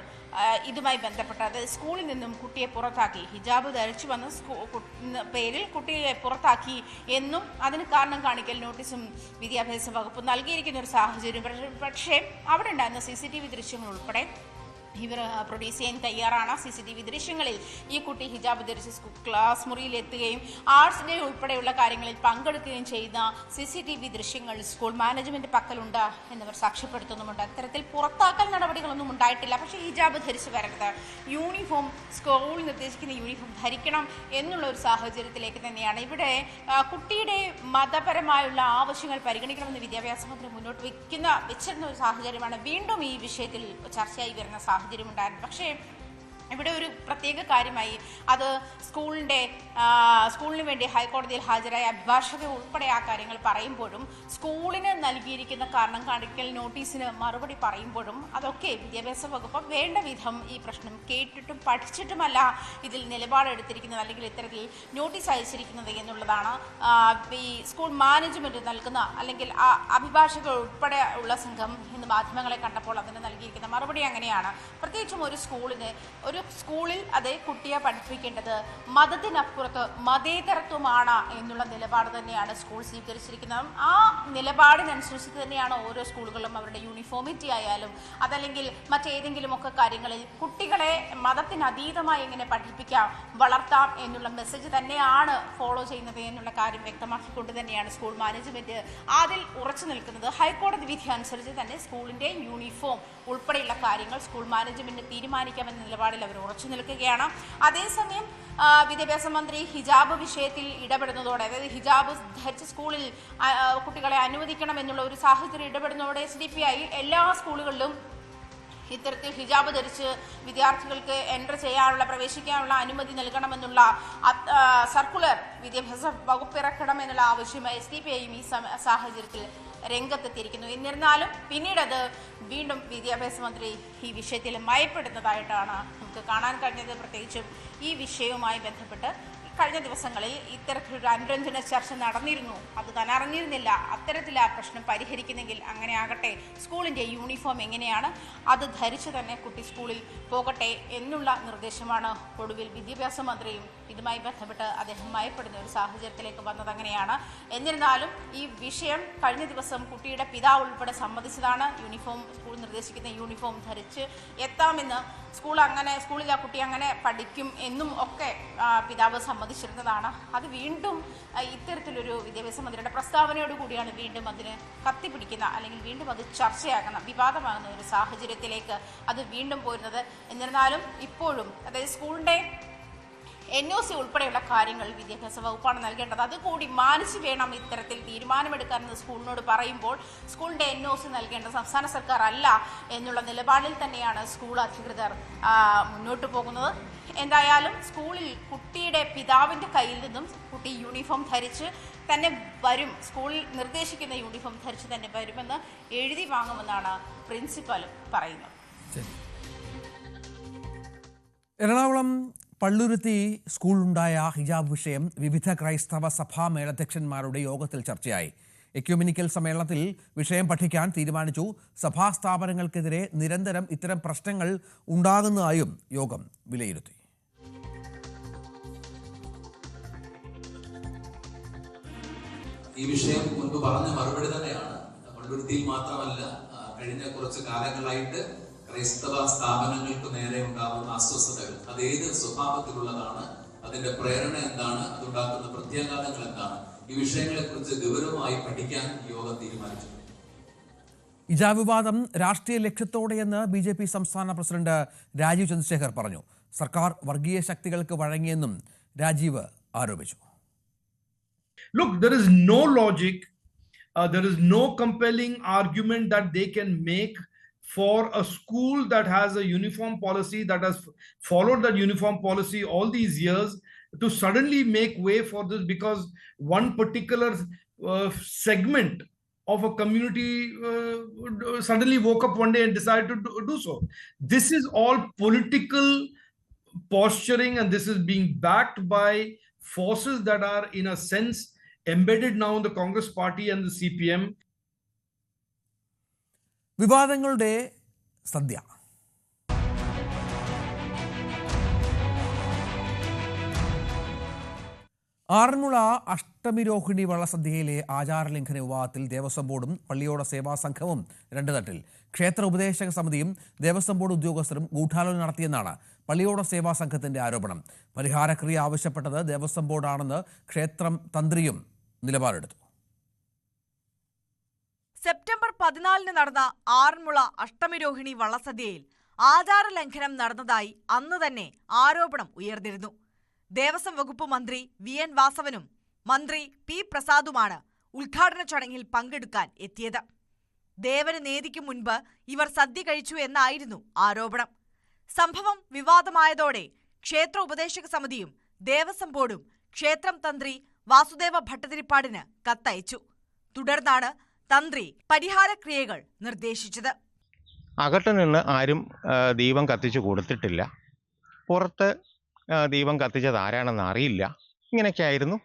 S6: ഇതുമായി ബന്ധപ്പെട്ട്, അതായത് സ്കൂളിൽ നിന്നും കുട്ടിയെ പുറത്താക്കി, ഹിജാബ് ധരിച്ചു വന്ന പേരിൽ കുട്ടിയെ പുറത്താക്കി എന്നും അതിന് കാരണം കാണിക്കൽ നോട്ടീസും വിദ്യാഭ്യാസ വകുപ്പ് നൽകിയിരിക്കുന്ന ഒരു സാഹചര്യം. പക്ഷേ അവിടെ ഉണ്ടായിരുന്ന CCTV ദൃശ്യങ്ങൾ ഉൾപ്പെടെ ഇവർ പ്രൊഡ്യൂസ് ചെയ്യാൻ തയ്യാറാണ്. CCTV ദൃശ്യങ്ങളിൽ ഈ കുട്ടി ഹിജാബ് ധരിച്ച് ക്ലാസ് മുറിയിൽ എത്തുകയും ആർട്സ് ഡേ ഉൾപ്പെടെയുള്ള കാര്യങ്ങളിൽ പങ്കെടുക്കുകയും ചെയ്യുന്ന CCTV ദൃശ്യങ്ങൾ സ്കൂൾ മാനേജ്മെന്റ് പക്കലുണ്ട് എന്നിവർ സാക്ഷ്യപ്പെടുത്തുന്നുമുണ്ട്. അത്തരത്തിൽ പുറത്താക്കൽ നടപടികളൊന്നും ഉണ്ടായിട്ടില്ല. പക്ഷേ ഹിജാബ് ധരിച്ച് വരരുത്, യൂണിഫോം സ്കൂൾ നിർദ്ദേശിക്കുന്ന യൂണിഫോം ധരിക്കണം എന്നുള്ള ഒരു സാഹചര്യത്തിലേക്ക് തന്നെയാണ് ഇവിടെ കുട്ടിയുടെ മതപരമായുള്ള ആവശ്യങ്ങൾ പരിഗണിക്കണമെന്ന് വിദ്യാഭ്യാസ മന്ത്രി മുന്നോട്ട് വെച്ചിരുന്ന ഒരു സാഹചര്യമാണ് വീണ്ടും ഈ വിഷയത്തിൽ ചർച്ചയായി വരുന്ന സാഹചര്യമുണ്ടായിരുന്നു. പക്ഷേ ഇവിടെ ഒരു പ്രത്യേക കാര്യമായി അത് സ്കൂളിന് വേണ്ടി ഹൈക്കോടതിയിൽ ഹാജരായ അഭിഭാഷക ഉൾപ്പെടെ ആ കാര്യങ്ങൾ പറയുമ്പോഴും സ്കൂളിന് നൽകിയിരിക്കുന്ന കാരണം കാണിക്കൽ നോട്ടീസിന് മറുപടി പറയുമ്പോഴും അതൊക്കെ വിദ്യാഭ്യാസ വകുപ്പ് വേണ്ട വിധം ഈ പ്രശ്നം കേട്ടിട്ടും പഠിച്ചിട്ടുമല്ല ഇതിൽ നിലപാടെടുത്തിരിക്കുന്നത് അല്ലെങ്കിൽ ഇത്തരത്തിൽ നോട്ടീസ് അയച്ചിരിക്കുന്നത് എന്നുള്ളതാണ് ഈ സ്കൂൾ മാനേജ്മെന്റ് നൽകുന്ന അല്ലെങ്കിൽ അഭിഭാഷകർ ഉൾപ്പെടെ ഉള്ള സംഘം ഇന്ന് മാധ്യമങ്ങളെ കണ്ടപ്പോൾ അതിന് നൽകിയിരിക്കുന്ന മറുപടി അങ്ങനെയാണ്. പ്രത്യേകിച്ചും ഒരു സ്കൂളിൽ അതേ കുട്ടിയെ പഠിപ്പിക്കേണ്ടത് മതത്തിനപ്പുറത്ത് മതേതരത്വമാണ് എന്നുള്ള നിലപാട് തന്നെയാണ് സ്കൂൾ സ്വീകരിച്ചിരിക്കുന്നത്. ആ നിലപാടിനനുസരിച്ച് തന്നെയാണ് ഓരോ സ്കൂളുകളും അവരുടെ യൂണിഫോമിറ്റി ആയാലും അതല്ലെങ്കിൽ മറ്റേതെങ്കിലുമൊക്കെ കാര്യങ്ങളിൽ കുട്ടികളെ മതത്തിനതീതമായി എങ്ങനെ പഠിപ്പിക്കാം, വളർത്താം എന്നുള്ള മെസ്സേജ് തന്നെയാണ് ഫോളോ ചെയ്യുന്നത് എന്നുള്ള കാര്യം വ്യക്തമാക്കിക്കൊണ്ട് തന്നെയാണ് സ്കൂൾ മാനേജ്മെന്റ് അതിൽ ഉറച്ചു നിൽക്കുന്നത്. ഹൈക്കോടതി വിധി അനുസരിച്ച് തന്നെ സ്കൂളിന്റെ യൂണിഫോം ഉൾപ്പെടെയുള്ള കാര്യങ്ങൾ സ്കൂൾ മാനേജ്മെന്റ് തീരുമാനിക്കാമെന്ന നിലപാടിൽ അവർ ഉറച്ചു നിൽക്കുകയാണ്. അതേസമയം വിദ്യാഭ്യാസ മന്ത്രി ഹിജാബ് വിഷയത്തിൽ ഇടപെടുന്നതോടെ, അതായത് ഹിജാബ് ധരിച്ച് സ്കൂളിൽ കുട്ടികളെ അനുവദിക്കണം എന്നുള്ള ഒരു സാഹചര്യം ഇടപെടുന്നതോടെ SDPI എല്ലാ സ്കൂളുകളിലും ഇത്തരത്തിൽ ഹിജാബ് ധരിച്ച് വിദ്യാർത്ഥികൾക്ക് പ്രവേശിക്കാനുള്ള അനുമതി നൽകണമെന്നുള്ള സർക്കുലർ വിദ്യാഭ്യാസ വകുപ്പ് ഇറക്കണമെന്നുള്ള ആവശ്യമായി SDPIയും ഈ സാഹചര്യത്തിൽ രംഗത്തെത്തിയിരിക്കുന്നു. എന്നിരുന്നാലും പിന്നീട് വീണ്ടും വിദ്യാഭ്യാസ മന്ത്രി ഈ വിഷയത്തിൽ മയപ്പെടുന്നതായിട്ടാണ് നമുക്ക് കാണാൻ കഴിഞ്ഞത്. പ്രത്യേകിച്ചും ഈ വിഷയവുമായി ബന്ധപ്പെട്ട് കഴിഞ്ഞ ദിവസങ്ങളിൽ ഇത്തരത്തിലൊരു അനുരഞ്ജന ചർച്ച നടന്നിരുന്നു. അത് താൻ അറിഞ്ഞിരുന്നില്ല. അത്തരത്തിൽ ആ പ്രശ്നം പരിഹരിക്കുന്നെങ്കിൽ അങ്ങനെ ആകട്ടെ, സ്കൂളിൻ്റെ യൂണിഫോം എങ്ങനെയാണ് അത് ധരിച്ച് തന്നെ കുട്ടി സ്കൂളിൽ പോകട്ടെ എന്നുള്ള നിർദ്ദേശമാണ് ഒടുവിൽ വിദ്യാഭ്യാസ മന്ത്രിയും ഇതുമായി ബന്ധപ്പെട്ട് അദ്ദേഹം മയപ്പെടുന്ന ഒരു സാഹചര്യത്തിലേക്ക് വന്നത് അങ്ങനെയാണ്. എന്നിരുന്നാലും ഈ വിഷയം കഴിഞ്ഞ ദിവസം കുട്ടിയുടെ പിതാവ് ഉൾപ്പെടെ സമ്മതിച്ചതാണ്. സ്കൂൾ നിർദ്ദേശിക്കുന്ന യൂണിഫോം ധരിച്ച് എത്താമെന്ന്, സ്കൂളിൽ ആ കുട്ടി അങ്ങനെ പഠിക്കും എന്നും ഒക്കെ പിതാവ് സമ്മതിച്ചിരുന്നതാണ്. അത് വീണ്ടും ഇത്തരത്തിലൊരു വിദ്യാഭ്യാസ മന്ത്രിയുടെ പ്രസ്താവനയോട് കൂടിയാണ് വീണ്ടും അതിന് കത്തിപ്പിടിക്കുന്ന അല്ലെങ്കിൽ വീണ്ടും അത് ചർച്ചയാകുന്ന വിവാദമാകുന്ന ഒരു സാഹചര്യത്തിലേക്ക് അത് വീണ്ടും പോരുന്നത്. എന്നിരുന്നാലും ഇപ്പോഴും അതായത് സ്കൂളിൻ്റെ NOC ഉൾപ്പെടെയുള്ള കാര്യങ്ങൾ വിദ്യാഭ്യാസ വകുപ്പാണ് നൽകേണ്ടത്. അതുകൂടി മാനിച്ച് വേണം ഇത്തരത്തിൽ തീരുമാനമെടുക്കാനെന്ന് സ്കൂളിനോട് പറയുമ്പോൾ സ്കൂളിൻ്റെ NOC നൽകേണ്ടത് സംസ്ഥാന സർക്കാർ അല്ല എന്നുള്ള നിലപാടിൽ തന്നെയാണ് സ്കൂൾ അധികൃതർ മുന്നോട്ട് പോകുന്നത്. എന്തായാലും സ്കൂളിൽ കുട്ടിയുടെ പിതാവിൻ്റെ കയ്യിൽ നിന്നും കുട്ടി യൂണിഫോം ധരിച്ച് തന്നെ വരും, സ്കൂളിൽ നിർദ്ദേശിക്കുന്ന യൂണിഫോം ധരിച്ച് തന്നെ വരുമെന്ന് എഴുതി വാങ്ങുമെന്നാണ് പ്രിൻസിപ്പൽ പറയുന്നത്.
S1: എറണാകുളം പള്ളുരുത്തി സ്കൂളിലുണ്ടായ ഹിജാബ് വിഷയം വിവിധ ക്രൈസ്തവ സഭാ മേലധ്യക്ഷന്മാരുടെ യോഗത്തിൽ ചർച്ചയായി. എക്യുമെനിക്കൽ സമ്മേളനത്തിൽ വിഷയം പഠിക്കാൻ തീരുമാനിച്ചു. സഭാ സ്ഥാപനങ്ങൾക്കെതിരെ നിരന്തരം ഇത്തരം പ്രശ്നങ്ങൾ ഉണ്ടാകുന്നതായും യോഗം വിലയിരുത്തി.
S7: ഈ വിഷയം മുൻപ് പറഞ്ഞ മറുപടി തന്നെയാണ്. പള്ളുരുത്തിയിൽ മാത്രമല്ല, കഴിഞ്ഞ കുറച്ച് കാലങ്ങളായിട്ട് ക്രൈസ്തവ സ്ഥാപനങ്ങൾക്ക് നേരെ ഉണ്ടാകുന്ന അസ്വസ്ഥതകൾ അതേത് സ്വഭാവത്തിലുള്ളതാണ്, അതിന്റെ പ്രേരണ എന്താണ്, അതുണ്ടാക്കുന്ന പ്രത്യാഘാതങ്ങൾ എന്താണ്, ഈ വിഷയങ്ങളെ കുറിച്ച് ഗൗരവമായി പഠിക്കാൻ യോഗം തീരുമാനിച്ചു.
S1: ഹിജാബ് വിവാദം രാഷ്ട്രീയ ലക്ഷ്യത്തോടെയെന്ന് BJP സംസ്ഥാന പ്രസിഡന്റ് രാജീവ് ചന്ദ്രശേഖർ പറഞ്ഞു. സർക്കാർ വർഗീയ ശക്തികൾക്ക് വഴങ്ങിയെന്നും രാജീവ് ആരോപിച്ചു.
S8: Look, there is no logic, there is no compelling argument that they can make for a school that has a uniform policy, that has followed that uniform policy all these years, to suddenly make way for this because one particular segment of a community suddenly woke up one day and decided to do so. This is all political posturing, and this is being backed by forces that are in a sense embedded now in the Congress party and the CPM.
S1: വിവാദങ്ങളുടെ സദ്യ. ആറന്മുള അഷ്ടമിരോഹിണി വള്ളസദ്യയിലെ ആചാരലംഘന വിവാദത്തിൽ ദേവസ്വം ബോർഡും പള്ളിയോട സേവാ സംഘവും രണ്ട് തട്ടിൽ. ക്ഷേത്ര ഉപദേശക സമിതിയും Devaswom board ഉദ്യോഗസ്ഥരും ഗൂഢാലോചന നടത്തിയെന്നാണ് പള്ളിയോട സേവാ സംഘത്തിന്റെ ആരോപണം. പരിഹാരക്രിയ ആവശ്യപ്പെട്ടത് ദേവസ്വം ബോർഡാണെന്ന് ക്ഷേത്രം തന്ത്രിയും നിലപാടെടുത്തു.
S9: സെപ്റ്റംബർ 14 നടന്ന ആറന്മുള അഷ്ടമിരോഹിണി വള്ളസദ്യയിൽ ആചാരലംഘനം നടന്നതായി അന്ന് തന്നെ ആരോപണം ഉയർന്നിരുന്നു. ദേവസ്വം വകുപ്പ് മന്ത്രി വി.എൻ. വാസവനും മന്ത്രി പി. പ്രസാദുമാണ് ഉദ്ഘാടന ചടങ്ങിൽ പങ്കെടുക്കാൻ എത്തിയത്. ദേവന് നേദിക്കും മുൻപ് ഇവർ സദ്യ കഴിച്ചു എന്നായിരുന്നു ആരോപണം. സംഭവം വിവാദമായതോടെ ക്ഷേത്ര ഉപദേശക സമിതിയും ദേവസ്വം ബോർഡും ക്ഷേത്രം തന്ത്രി വാസുദേവ ഭട്ടതിരിപ്പാടിന് കത്തയച്ചു. തുടർന്നാണ് തന്ത്രി പരിഹാരക്രിയകൾ നിർദ്ദേശിച്ചത്.
S10: അകത്തു നിന്ന് ആരും ദീപം കത്തിച്ചു കൊടുത്തിട്ടില്ല. പുറത്ത് ദീപം കത്തിച്ചത് ആരാണെന്ന് അറിയില്ല. ഇങ്ങനെയൊക്കെയായിരുന്നു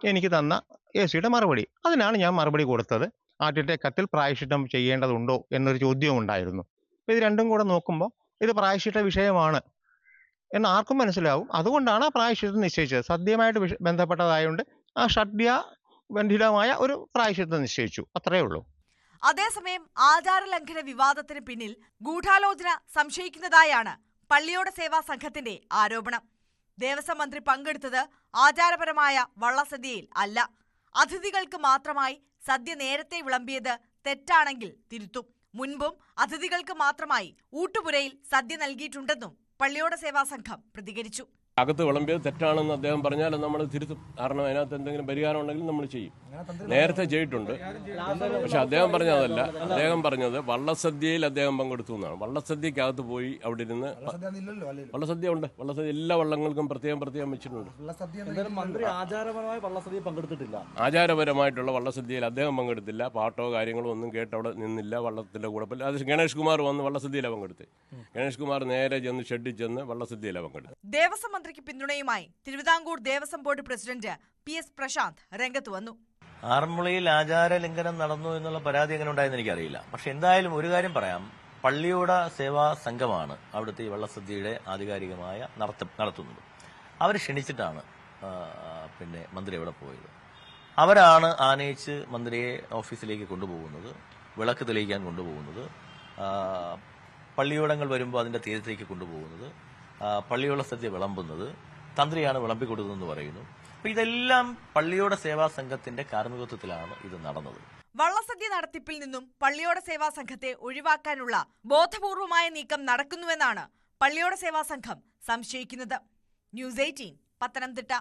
S10: എനിക്ക് തന്ന എ.സിയുടെ മറുപടി. അതിനാണ് ഞാൻ മറുപടി കൊടുത്തത്. ആദ്യത്തെ കത്തിൽ പ്രായശ്ചിത്തം ചെയ്യേണ്ടതുണ്ടോ എന്നൊരു ചോദ്യവും ഉണ്ടായിരുന്നു. ഇത് രണ്ടും കൂടെ നോക്കുമ്പോൾ ഇത് പ്രായശ്ചിത്ത വിഷയമാണ് എന്ന് ആർക്കും മനസ്സിലാവും. അതുകൊണ്ടാണ് ആ പ്രായശ്ചിത്തം നിശ്ചയിച്ചത്. സദ്യയുമായിട്ട് ബന്ധപ്പെട്ടതായതുകൊണ്ട് ആ സദ്യബന്ധിതമായ ഒരു പ്രായശ്ചിത്തം നിശ്ചയിച്ചു. അത്രയേ ഉള്ളൂ.
S9: അതേസമയം ആചാരലംഘന വിവാദത്തിന് പിന്നിൽ ഗൂഢാലോചന സംശയിക്കുന്നതായാണ് പള്ളിയോട സേവാ സംഘത്തിന്റെ ആരോപണം. ദേവസ്വം മന്ത്രി പങ്കെടുത്തത് ആചാരപരമായ വള്ളസദ്യയിൽ അല്ല. അതിഥികൾക്ക് മാത്രമായി സദ്യ നേരത്തെ വിളമ്പിയത് തെറ്റാണെങ്കിൽ തിരുത്തും. മുൻപും അതിഥികൾക്ക് മാത്രമായി ഊട്ടുപുരയിൽ സദ്യ നൽകിയിട്ടുണ്ടെന്നും പള്ളിയോട സേവാ സംഘം പ്രതികരിച്ചു.
S11: അകത്ത് വിളമ്പിയത് തെറ്റാണെന്ന് അദ്ദേഹം പറഞ്ഞാൽ നമ്മൾ തിരുത്തും. കാരണം അതിനകത്ത് എന്തെങ്കിലും പരിഹാരം ഉണ്ടെങ്കിൽ നമ്മൾ ചെയ്യും. നേരത്തെ ചെയ്തിട്ടുണ്ട്. പക്ഷെ അദ്ദേഹം പറഞ്ഞതല്ല. അദ്ദേഹം പറഞ്ഞത് വള്ളസദ്യയിൽ അദ്ദേഹം പങ്കെടുത്തു എന്നാണ്. വള്ളസദ്യക്കകത്ത് പോയി അവിടെ ഇരുന്ന് വള്ളസദ്യ ഉണ്ട്. വള്ളസദ്യ എല്ലാ വള്ളങ്ങൾക്കും പ്രത്യേകം വെച്ചിട്ടുണ്ട്. ആചാരപരമായിട്ടുള്ള വള്ളസദ്യയിൽ അദ്ദേഹം പങ്കെടുത്തില്ല. പാട്ടോ കാര്യങ്ങളോ ഒന്നും കേട്ട് അവിടെ നിന്നില്ല. വള്ളത്തിന്റെ കൂടെ അത് ഗണേഷ് കുമാർ വന്ന് വള്ളസദ്യയിലാണ് പങ്കെടുത്ത്. ഗണേഷ് കുമാർ നേരെ ചെന്ന് ഷെഡിൽ ചെന്ന് വള്ളസദ്യയിലാണ് പങ്കെടുത്തത്.
S9: ദേവസ്വം മന്ത്രിക്ക് പിന്തുണയുമായി Thiruvithamkoor Devaswom board president PS. Prashant രംഗത്ത് വന്നു.
S12: ആറന്മുളയിൽ ആചാര ലംഘനം നടന്നു എന്നുള്ള പരാതി എങ്ങനെ ഉണ്ടായെന്ന് എനിക്കറിയില്ല. പക്ഷെ എന്തായാലും ഒരു കാര്യം പറയാം. പള്ളിയോട സേവാ സംഘമാണ് അവിടുത്തെ ഈ വള്ളസദ്യയുടെ ആധികാരികമായ നടത്തുന്നത്. അവർ ക്ഷണിച്ചിട്ടാണ് മന്ത്രി അവിടെ പോയത്. അവരാണ് ആനയിച്ച് മന്ത്രിയെ ഓഫീസിലേക്ക് കൊണ്ടുപോകുന്നത്, വിളക്ക് തെളിയിക്കാൻ കൊണ്ടുപോകുന്നത്, പള്ളിയോടങ്ങൾ വരുമ്പോൾ അതിന്റെ തീരത്തേക്ക് കൊണ്ടുപോകുന്നത്, പള്ളിയോട സദ്യ വിളമ്പുന്നത്, തന്ത്രിയാണ് വിളമ്പിക്കൊടുത്തതെന്ന് പറയുന്നു. അപ്പൊ ഇതെല്ലാം പള്ളിയോട സേവാ സംഘത്തിന്റെ കാർമ്മികത്വത്തിലാണ് ഇത് നടന്നത്.
S9: വള്ളസദ്യ നടത്തിപ്പിൽ നിന്നും പള്ളിയോട സേവാ സംഘത്തെ ഒഴിവാക്കാനുള്ള ബോധപൂർവമായ നീക്കം നടക്കുന്നുവെന്നാണ് പള്ളിയോട സേവാ സംഘം സംശയിക്കുന്നത്. News 18 Pathanamthitta.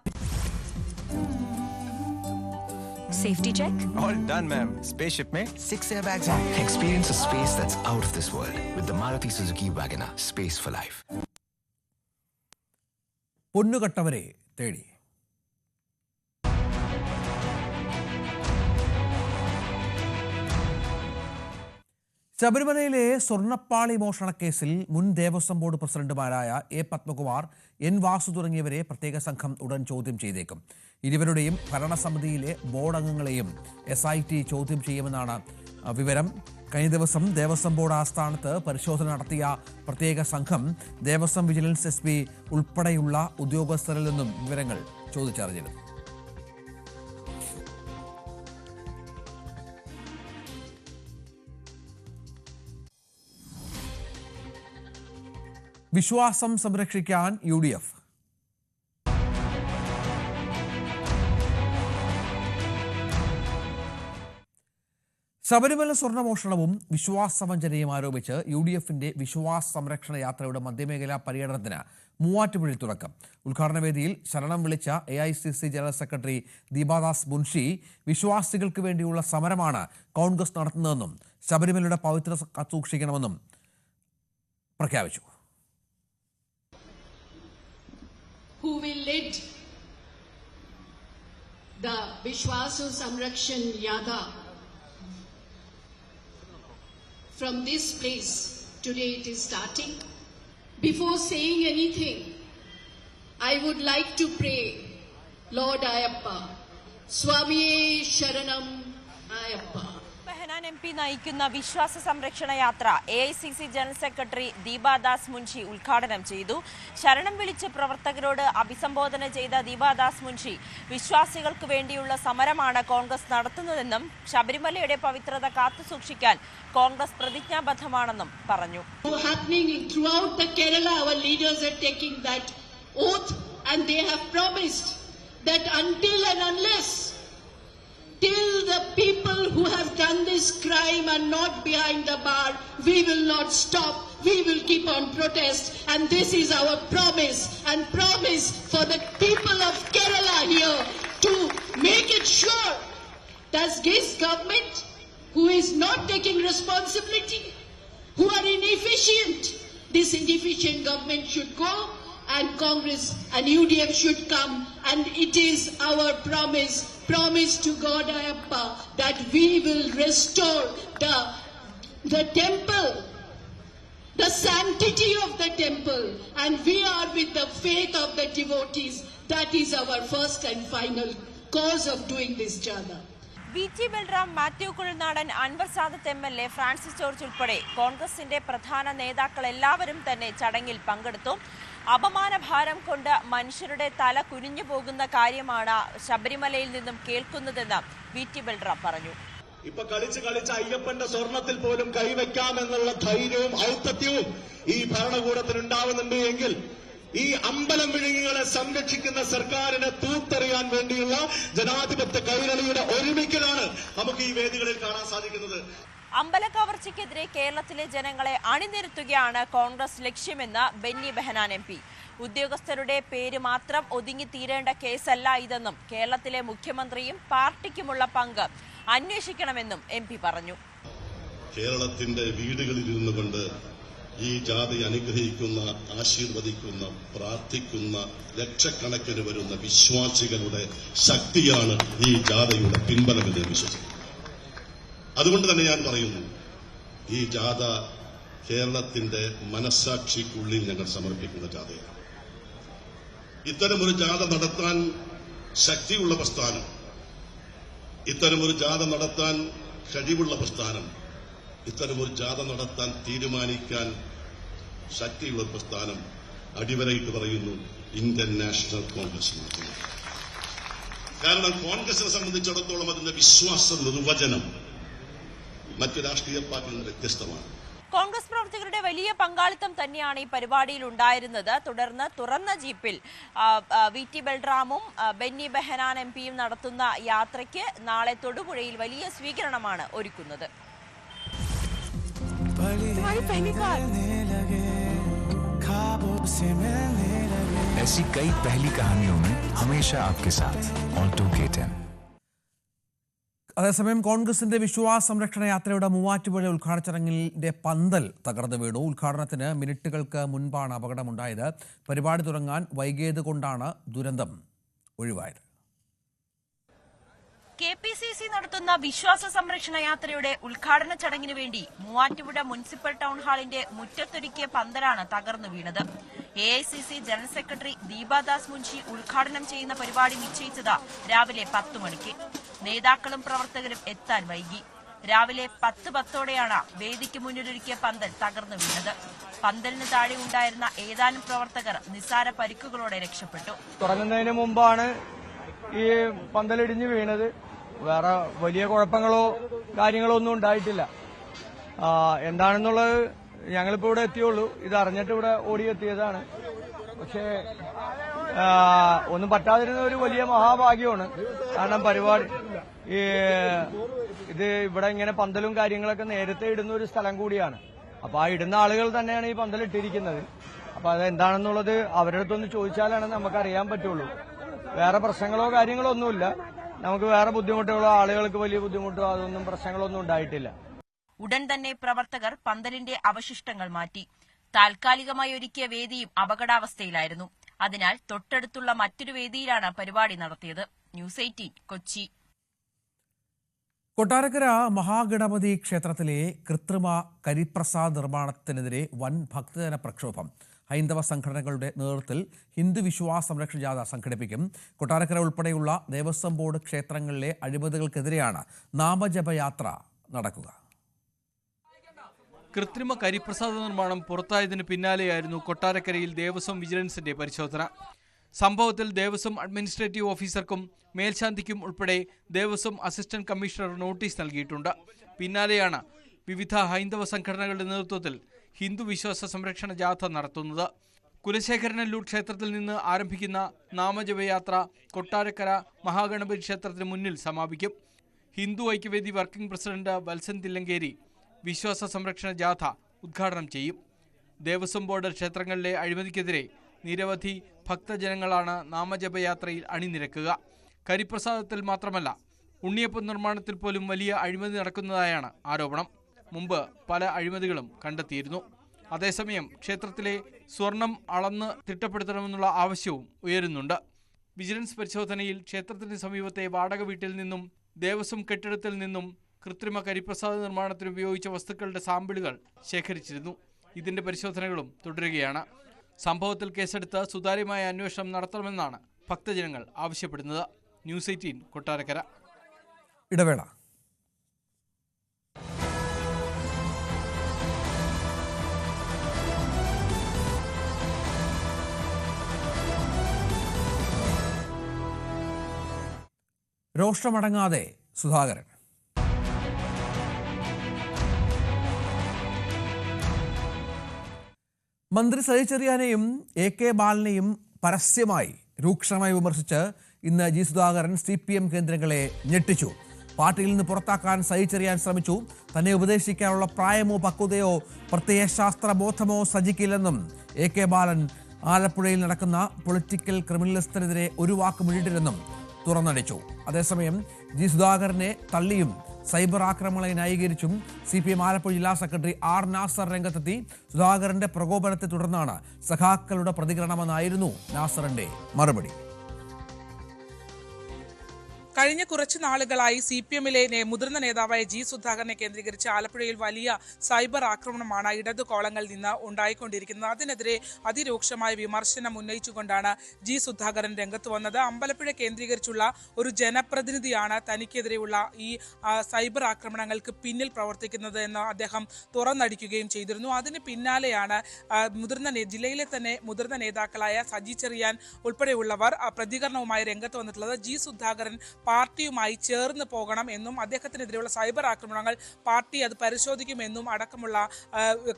S13: Safety check?
S14: All done, ma'am. Spaceship mein 6 airbags on. Experience a space that's out of this world with the Maruti Suzuki Wagoner. Space for life.
S1: പൊന്നുകെട്ടവരെ തേടി. ശബരിമലയിലെ സ്വർണ്ണപ്പാളി മോഷണക്കേസിൽ മുൻ ദേവസ്വം ബോർഡ് പ്രസിഡന്റുമാരായ എ. പത്മകുമാർ, എൻ. വാസു തുടങ്ങിയവരെ പ്രത്യേക സംഘം ഉടൻ ചോദ്യം ചെയ്തേക്കും. ഇരുവരുടെയും ഭരണസമിതിയിലെ ബോർഡ് അംഗങ്ങളെയും SIT ചോദ്യം ചെയ്യുമെന്നാണ് വിവരം. കഴിഞ്ഞ ദിവസം ദേവസ്വം ബോർഡ് ആസ്ഥാനത്ത് പരിശോധന നടത്തിയ പ്രത്യേക സംഘം ദേവസ്വം വിജിലൻസ് SP ഉൾപ്പെടെയുള്ള ഉദ്യോഗസ്ഥരിൽ നിന്നും വിവരങ്ങൾ ചോദിച്ചറിഞ്ഞിരുന്നു. വിശ്വാസം സംരക്ഷിക്കാൻ UDF. ശബരിമല സ്വർണ്ണമോഷണവും വിശ്വാസവഞ്ചനയും ആരോപിച്ച് UDFന്റെ വിശ്വാസ സംരക്ഷണ യാത്രയുടെ മധ്യമേഖലാ പര്യടനത്തിന് മൂവാറ്റുപുഴയിൽ തുടക്കം. ഉദ്ഘാടന വേദിയിൽ ശരണം വിളിച്ച AICC general secretary Deepa Das Munshi വിശ്വാസികൾക്ക് വേണ്ടിയുള്ള സമരമാണ് കോൺഗ്രസ് നടത്തുന്നതെന്നും ശബരിമലയുടെ പവിത്രത കാത്തുസൂക്ഷിക്കണമെന്നും പ്രഖ്യാപിച്ചു.
S15: Who will lead the Vishwasu Samrakshan Yatra from this place. Today it is starting. Before saying anything, I would like to pray, Lord Ayappa, Swamiye Sharanam Ayappa.
S9: Hanan MP
S16: MP നയിക്കുന്ന വിശ്വാസ സംരക്ഷണ യാത്ര AICC general secretary Deepa Das Munshi ഉദ്ഘാടനം ചെയ്തു. ശരണം വിളിച്ച് പ്രവർത്തകരോട് അഭിസംബോധന ചെയ്ത ദീപാദാസ് മുൻഷി വിശ്വാസികൾക്ക് വേണ്ടിയുള്ള സമരമാണ് കോൺഗ്രസ് നടത്തുന്നതെന്നും ശബരിമലയുടെ പവിത്രത കാത്തുസൂക്ഷിക്കാൻ കോൺഗ്രസ് പ്രതിജ്ഞാബദ്ധമാണെന്നും പറഞ്ഞു.
S15: Throughout the Kerala, our leaders are taking that oath and they have promised that until and unless till the people who have done this crime are not behind the bar, we will not stop. We will keep on protest, and this is our promise and promise for the people of Kerala here to make it sure that this government, who is not taking responsibility, who are inefficient, this inefficient government should go and Congress and UDF should come, and it is our promise to God Ayappa that we will restore the temple, the sanctity of the temple, and we are with the faith of the devotees. That is our first and final cause of doing this jada.
S16: VT Balram, Mathew Kuzhalnadan, Anwar Sadath MLA, Francis George ഉൾപ്പെടെ കോൺഗ്രസിന്റെ പ്രധാന നേതാക്കൾ എല്ലാവരും തന്നെ ചടങ്ങിൽ പങ്കെടുത്തു. അപമാനഭാരം കൊണ്ട് മനുഷ്യരുടെ തല കുനിഞ്ഞു പോകുന്ന കാര്യമാണ് ശബരിമലയിൽ നിന്നും കേൾക്കുന്നതെന്ന് VT ബൽറാം പറഞ്ഞു.
S17: ഇപ്പൊ കളിച്ച് അയ്യപ്പന്റെ സ്വർണത്തിൽ പോലും കൈവയ്ക്കാമെന്നുള്ള ധൈര്യവും ഔത്തത്യവും ഈ ഭരണകൂടത്തിനുണ്ടാവുന്നുണ്ട് എങ്കിൽ ഈ അമ്പലം വിഴുങ്ങികളെ സംരക്ഷിക്കുന്ന സർക്കാരിനെ തൂത്തെറിയാൻ വേണ്ടിയുള്ള ജനാധിപത്യ കൈരളിയുടെ ഒരുമിക്കലാണ് നമുക്ക് ഈ വേദികളിൽ കാണാൻ സാധിക്കുന്നത്.
S16: അമ്പലക്കവർച്ചയ്ക്കെതിരെ കേരളത്തിലെ ജനങ്ങളെ അണിനിരത്തുകയാണ് കോൺഗ്രസ് ലക്ഷ്യമെന്ന് ബെന്നി ബെഹനാൻ MP. ഉദ്യോഗസ്ഥരുടെ പേര് മാത്രം ഒതുങ്ങിത്തീരേണ്ട കേസല്ല ഇതെന്നും കേരളത്തിലെ മുഖ്യമന്ത്രിയും പാർട്ടിക്കുമുള്ള പങ്ക് അന്വേഷിക്കണമെന്നും MP പറഞ്ഞു.
S17: കേരളത്തിന്റെ വീടുകളിൽ ഇരുന്നു കൊണ്ട് ഈ ജാതി അനുഗ്രഹിക്കുന്ന, ആശീർവദിക്കുന്ന, പ്രാർത്ഥിക്കുന്ന ലക്ഷക്കണക്കിന് വരുന്ന വിശ്വാസികളുടെ ശക്തിയാണ് ഈ ജാഥയുടെ പിൻബലമെന്ന് വിശ്വസിക്കുന്നു. അതുകൊണ്ട് തന്നെ ഞാൻ പറയുന്നു, ഈ ജാഥ കേരളത്തിന്റെ മനസ്സാക്ഷിക്കുള്ളിൽ ഞങ്ങൾ സമർപ്പിക്കുന്ന ജാഥയാണ്. ഇത്തരമൊരു ജാഥ നടത്താൻ ശക്തിയുള്ള പ്രസ്ഥാനം, ഇത്തരമൊരു ജാഥ നടത്താൻ കഴിവുള്ള പ്രസ്ഥാനം, ഇത്തരമൊരു ജാഥ നടത്താൻ തീരുമാനിക്കാൻ ശക്തിയുള്ള പ്രസ്ഥാനം അടിവരയിട്ട് പറയുന്നു ഇന്ത്യൻ നാഷണൽ കോൺഗ്രസ് മാത്രമാണ്. കാരണം കോൺഗ്രസിനെ സംബന്ധിച്ചിടത്തോളം അതിന്റെ വിശ്വാസ നിർവചനം മറ്റു രാഷ്ട്രീയ പാർട്ടിയിൽ നിന്ന് വ്യത്യസ്തമാണ്.
S16: കോൺഗ്രസ് പ്രവർത്തകരുടെ വലിയ പങ്കാളിത്തം തന്നെയാണ് ഈ പരിപാടിയിൽ ഉണ്ടായിരുന്നത്. തുടർന്ന് തുറന്ന ജീപ്പിൽ VT ബൽറാമും ബെന്നി ബെഹനാൻ MPയും നടത്തുന്ന യാത്രയ്ക്ക് നാളെ തൊടുപുഴയിൽ വലിയ സ്വീകരണമാണ് ഒരുക്കുന്നത്.
S14: ऐसी कई पहली कहानियों में हमेशा आपके साथ ऑल्टो K10.
S1: അതേസമയം കോൺഗ്രസിന്റെ വിശ്വാസ സംരക്ഷണ യാത്രയുടെ മൂവാറ്റുപുഴ ഉദ്ഘാടന ചടങ്ങിന്റെ പന്തൽ തകർന്നു വീണു. ഉദ്ഘാടനത്തിന് മിനിറ്റുകൾക്ക് മുൻപാണ് അപകടമുണ്ടായത്. പരിപാടി തുടങ്ങാൻ വൈകിയതുകൊണ്ടാണ് ദുരന്തം ഒഴിവായത്.
S16: KPCC നടത്തുന്ന വിശ്വാസ സംരക്ഷണ യാത്രയുടെ ഉദ്ഘാടന ചടങ്ങിന് വേണ്ടി മൂവാറ്റുപുഴ മുനിസിപ്പൽ ടൗൺ ഹാളിന്റെ മുറ്റത്തൊരുക്കിയ പന്തലാണ് തകർന്നു വീണത്. AICC general secretary Deepa Das Munshi ഉദ്ഘാടനം ചെയ്യുന്ന പരിപാടി നിശ്ചയിച്ചത് രാവിലെ 10 മണിക്ക്. നേതാക്കളും പ്രവർത്തകരും എത്താൻ വൈകി. രാവിലെ 10:10 വേദിക്ക് മുന്നിലൊരുക്കിയ പന്തൽ തകർന്നു വീണത്. പന്തലിന് താഴെ ഉണ്ടായിരുന്ന ഏതാനും പ്രവർത്തകർ നിസ്സാര പരിക്കുകളോടെ രക്ഷപ്പെട്ടു.
S18: തുടങ്ങുന്നതിന് മുമ്പാണ് ഈ പന്തലിടിഞ്ഞ് വീണത്. വേറെ വലിയ കുഴപ്പങ്ങളോ കാര്യങ്ങളോ ഒന്നും ഉണ്ടായിട്ടില്ല. എന്താണെന്നുള്ളത് ഞങ്ങളിപ്പോൾ ഇവിടെ എത്തിയുള്ളൂ. ഇത് അറിഞ്ഞിട്ട് ഇവിടെ ഓടിയെത്തിയതാണ്. പക്ഷേ ഒന്നും പറ്റാതിരുന്ന ഒരു വലിയ മഹാഭാഗ്യമാണ്. കാരണം പരിപാടി ഇത് ഇവിടെ ഇങ്ങനെ പന്തലും കാര്യങ്ങളൊക്കെ നേരത്തെ ഇടുന്ന ഒരു സ്ഥലം കൂടിയാണ്. അപ്പൊ ആ ഇടുന്ന ആളുകൾ തന്നെയാണ് ഈ പന്തലിട്ടിരിക്കുന്നത്. അപ്പൊ അതെന്താണെന്നുള്ളത് അവരുടെ അടുത്തൊന്ന് ചോദിച്ചാലാണ് നമുക്കറിയാൻ പറ്റുള്ളൂ. വേറെ പ്രശ്നങ്ങളോ കാര്യങ്ങളോ ഒന്നുമില്ല. നമുക്ക് വേറെ ബുദ്ധിമുട്ടുകളോ ആളുകൾക്ക് വലിയ ബുദ്ധിമുട്ടോ അതൊന്നും പ്രശ്നങ്ങളൊന്നും ഉണ്ടായിട്ടില്ല.
S16: ഉടൻ തന്നെ പ്രവർത്തകർ പന്തലിന്റെ അവശിഷ്ടങ്ങൾ മാറ്റി. താൽക്കാലികമായി ഒരുക്കിയ വേദിയും അപകടാവസ്ഥയിലായിരുന്നു. അതിനാൽ തൊട്ടടുത്തുള്ള മറ്റൊരു വേദിയിലാണ് പരിപാടി നടത്തിയത്. ന്യൂസ് 18 കൊച്ചി.
S1: കൊട്ടാരക്കര മഹാഗണപതി ക്ഷേത്രത്തിലെ കൃത്രിമ കരിപ്രസാദ് നിർമ്മാണത്തിനെതിരെ വൻ ഭക്തജന പ്രക്ഷോഭം. ഹൈന്ദവ സംഘടനകളുടെ നേതൃത്വത്തിൽ ഹിന്ദു വിശ്വാസ സംരക്ഷണ ജാഥ സംഘടിപ്പിക്കും. കൊട്ടാരക്കര ഉൾപ്പെടെയുള്ള ദേവസ്വം ബോർഡ് ക്ഷേത്രങ്ങളിലെ അഴിമതികൾക്കെതിരെയാണ് നാമജപയാത്ര നടക്കുക.
S19: കൃത്രിമ കരിപ്രസാദ നിർമ്മാണം പുറത്തായതിന് പിന്നാലെയായിരുന്നു കൊട്ടാരക്കരയിൽ ദേവസ്വം വിജിലൻസിന്റെ പരിശോധന. സംഭവത്തിൽ ദേവസ്വം അഡ്മിനിസ്ട്രേറ്റീവ് ഓഫീസർക്കും മേൽശാന്തിക്കും ഉൾപ്പെടെ ദേവസ്വം അസിസ്റ്റന്റ് കമ്മീഷണർ നോട്ടീസ് നൽകിയിട്ടുണ്ട്. പിന്നാലെയാണ് വിവിധ ഹൈന്ദവ സംഘടനകളുടെ നേതൃത്വത്തിൽ ഹിന്ദു വിശ്വാസ സംരക്ഷണ ജാഥ നടത്തുന്നത്. കുലശേഖരനല്ലൂർ ക്ഷേത്രത്തിൽ നിന്ന് ആരംഭിക്കുന്ന നാമജപയാത്ര കൊട്ടാരക്കര മഹാഗണപതി ക്ഷേത്രത്തിന് മുന്നിൽ സമാപിക്കും. ഹിന്ദു ഐക്യവേദി വർക്കിംഗ് പ്രസിഡന്റ് വത്സൻ തില്ലങ്കേരി വിശ്വാസ സംരക്ഷണ ജാഥ ഉദ്ഘാടനം ചെയ്യും. ദേവസ്വം ബോർഡ് ക്ഷേത്രങ്ങളിലെ അഴിമതിക്കെതിരെ നിരവധി ഭക്തജനങ്ങളാണ് നാമജപയാത്രയിൽ അണിനിരക്കുക. കരിപ്രസാദത്തിൽ മാത്രമല്ല, ഉണ്ണിയപ്പം നിർമ്മാണത്തിൽ പോലും വലിയ അഴിമതി നടക്കുന്നതായാണ് ആരോപണം. മുമ്പ് പല അഴിമതികളും കണ്ടെത്തിയിരുന്നു. അതേസമയം ക്ഷേത്രത്തിലെ സ്വർണം അളന്ന് തിട്ടപ്പെടുത്തണമെന്നുള്ള ആവശ്യവും ഉയരുന്നുണ്ട്. വിജിലൻസ് പരിശോധനയിൽ ക്ഷേത്രത്തിന് സമീപത്തെ വാടക വീട്ടിൽ നിന്നും ദേവസ്വം കെട്ടിടത്തിൽ നിന്നും കൃത്രിമ കരിപ്രസാദ നിർമ്മാണത്തിന് ഉപയോഗിച്ച വസ്തുക്കളുടെ സാമ്പിളുകൾ ശേഖരിച്ചിരുന്നു. ഇതിന്റെ പരിശോധനകളും തുടരുകയാണ്. സംഭവത്തിൽ കേസെടുത്ത് സുതാര്യമായ അന്വേഷണം നടത്തണമെന്നാണ് ഭക്തജനങ്ങൾ ആവശ്യപ്പെടുന്നത്. ന്യൂസ് 18 കൊട്ടാരക്കര.
S1: ഇടവേള. രോഷമടങ്ങാതെ സുധാകരൻ. മന്ത്രി സജി ചെറിയാനെയും AK ബാലനെയും പരസ്യമായി രൂക്ഷമായി വിമർശിച്ച് ഇന്ന് ജി സുധാകരൻ CPM കേന്ദ്രങ്ങളെ ഞെട്ടിച്ചു. പാർട്ടിയിൽ നിന്ന് പുറത്താക്കാൻ സജി ചെറിയാൻ ശ്രമിച്ചു. തന്നെ ഉപദേശിക്കാനുള്ള പ്രായമോ പക്വതയോ പ്രത്യയശാസ്ത്ര ബോധമോ സജിക്കില്ലെന്നും AK ബാലൻ ആലപ്പുഴയിൽ നടക്കുന്ന പൊളിറ്റിക്കൽ ക്രിമിനലിസ്റ്റിനെതിരെ ഒരു വാക്ക് മിണ്ടിട്ടില്ലെന്നും തുറന്നടിച്ചു. അതേസമയം ജി സുധാകരനെ തള്ളിയും സൈബർ ആക്രമണങ്ങളെ ന്യായീകരിച്ചും CPM ആലപ്പുഴ ജില്ലാ സെക്രട്ടറി R നാസർ രംഗത്തെത്തി. സുധാകരന്റെ പ്രകോപനത്തെ തുടർന്നാണ് സഖാക്കളുടെ പ്രതികരണമെന്നായിരുന്നു നാസറിന്റെ മറുപടി.
S20: കഴിഞ്ഞ കുറച്ചു നാളുകളായി CPM-ലെ മുതിർന്ന നേതാവായ ജി സുധാകരനെ കേന്ദ്രീകരിച്ച് ആലപ്പുഴയിൽ വലിയ സൈബർ ആക്രമണമാണ് ഇടതു കോളങ്ങളിൽ നിന്ന് ഉണ്ടായിക്കൊണ്ടിരിക്കുന്നത്. അതിനെതിരെ അതിരൂക്ഷമായ വിമർശനം ഉന്നയിച്ചുകൊണ്ടാണ് ജി സുധാകരൻ രംഗത്ത് വന്നത്. അമ്പലപ്പുഴ കേന്ദ്രീകരിച്ചുള്ള ഒരു ജനപ്രതിനിധിയാണ് തനിക്കെതിരെയുള്ള ഈ സൈബർ ആക്രമണങ്ങൾക്ക് പിന്നിൽ പ്രവർത്തിക്കുന്നത് എന്ന് അദ്ദേഹം തുറന്നടിക്കുകയും ചെയ്തിരുന്നു. അതിന് പിന്നാലെയാണ് ജില്ലയിലെ തന്നെ മുതിർന്ന നേതാക്കളായ സജി ചെറിയാൻ ഉൾപ്പെടെയുള്ളവർ പ്രതികരണവുമായി രംഗത്ത് വന്നിട്ടുള്ളത്. ജി സുധാകരൻ പാർട്ടിയുമായി ചേർന്ന് പോകണം എന്നും അദ്ദേഹത്തിനെതിരെയുള്ള സൈബർ ആക്രമണങ്ങൾ പാർട്ടി അത് പരിശോധിക്കുമെന്നും അടക്കമുള്ള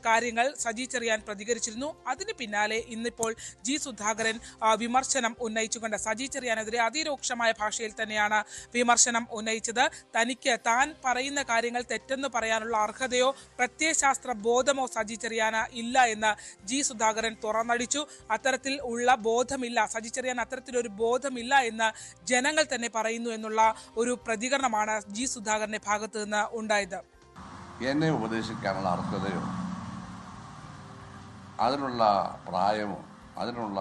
S20: കാര്യങ്ങൾ സജി ചെറിയാൻ പ്രതികരിച്ചിരുന്നു. അതിന് പിന്നാലെ ഇന്നിപ്പോൾ ജി സുധാകരൻ വിമർശനം ഉന്നയിച്ചുകൊണ്ട് സജി ചെറിയാനെതിരെ അതിരൂക്ഷമായ ഭാഷയിൽ തന്നെയാണ് വിമർശനം ഉന്നയിച്ചത്. തനിക്ക് താൻ പറയുന്ന കാര്യങ്ങൾ തെറ്റെന്ന് പറയാനുള്ള അർഹതയോ പ്രത്യയശാസ്ത്ര ബോധമോ സജി ചെറിയാന് ഇല്ല എന്ന് ജി സുധാകരൻ തുറന്നടിച്ചു. അത്തരത്തിൽ ഉള്ള ബോധമില്ല, സജി ചെറിയാൻ അത്തരത്തിലൊരു ബോധമില്ല എന്ന് ജനങ്ങൾ തന്നെ പറയുന്നു എന്നുള്ള ഒരു പ്രതികരണമാണ് ജി സുധാകരന്റെ ഭാഗത്ത് നിന്ന് ഉണ്ടായത്.
S21: എന്നെ ഉപദേശിക്കാനുള്ള അർഹതയോ അതിനുള്ള പ്രായമോ അതിനുള്ള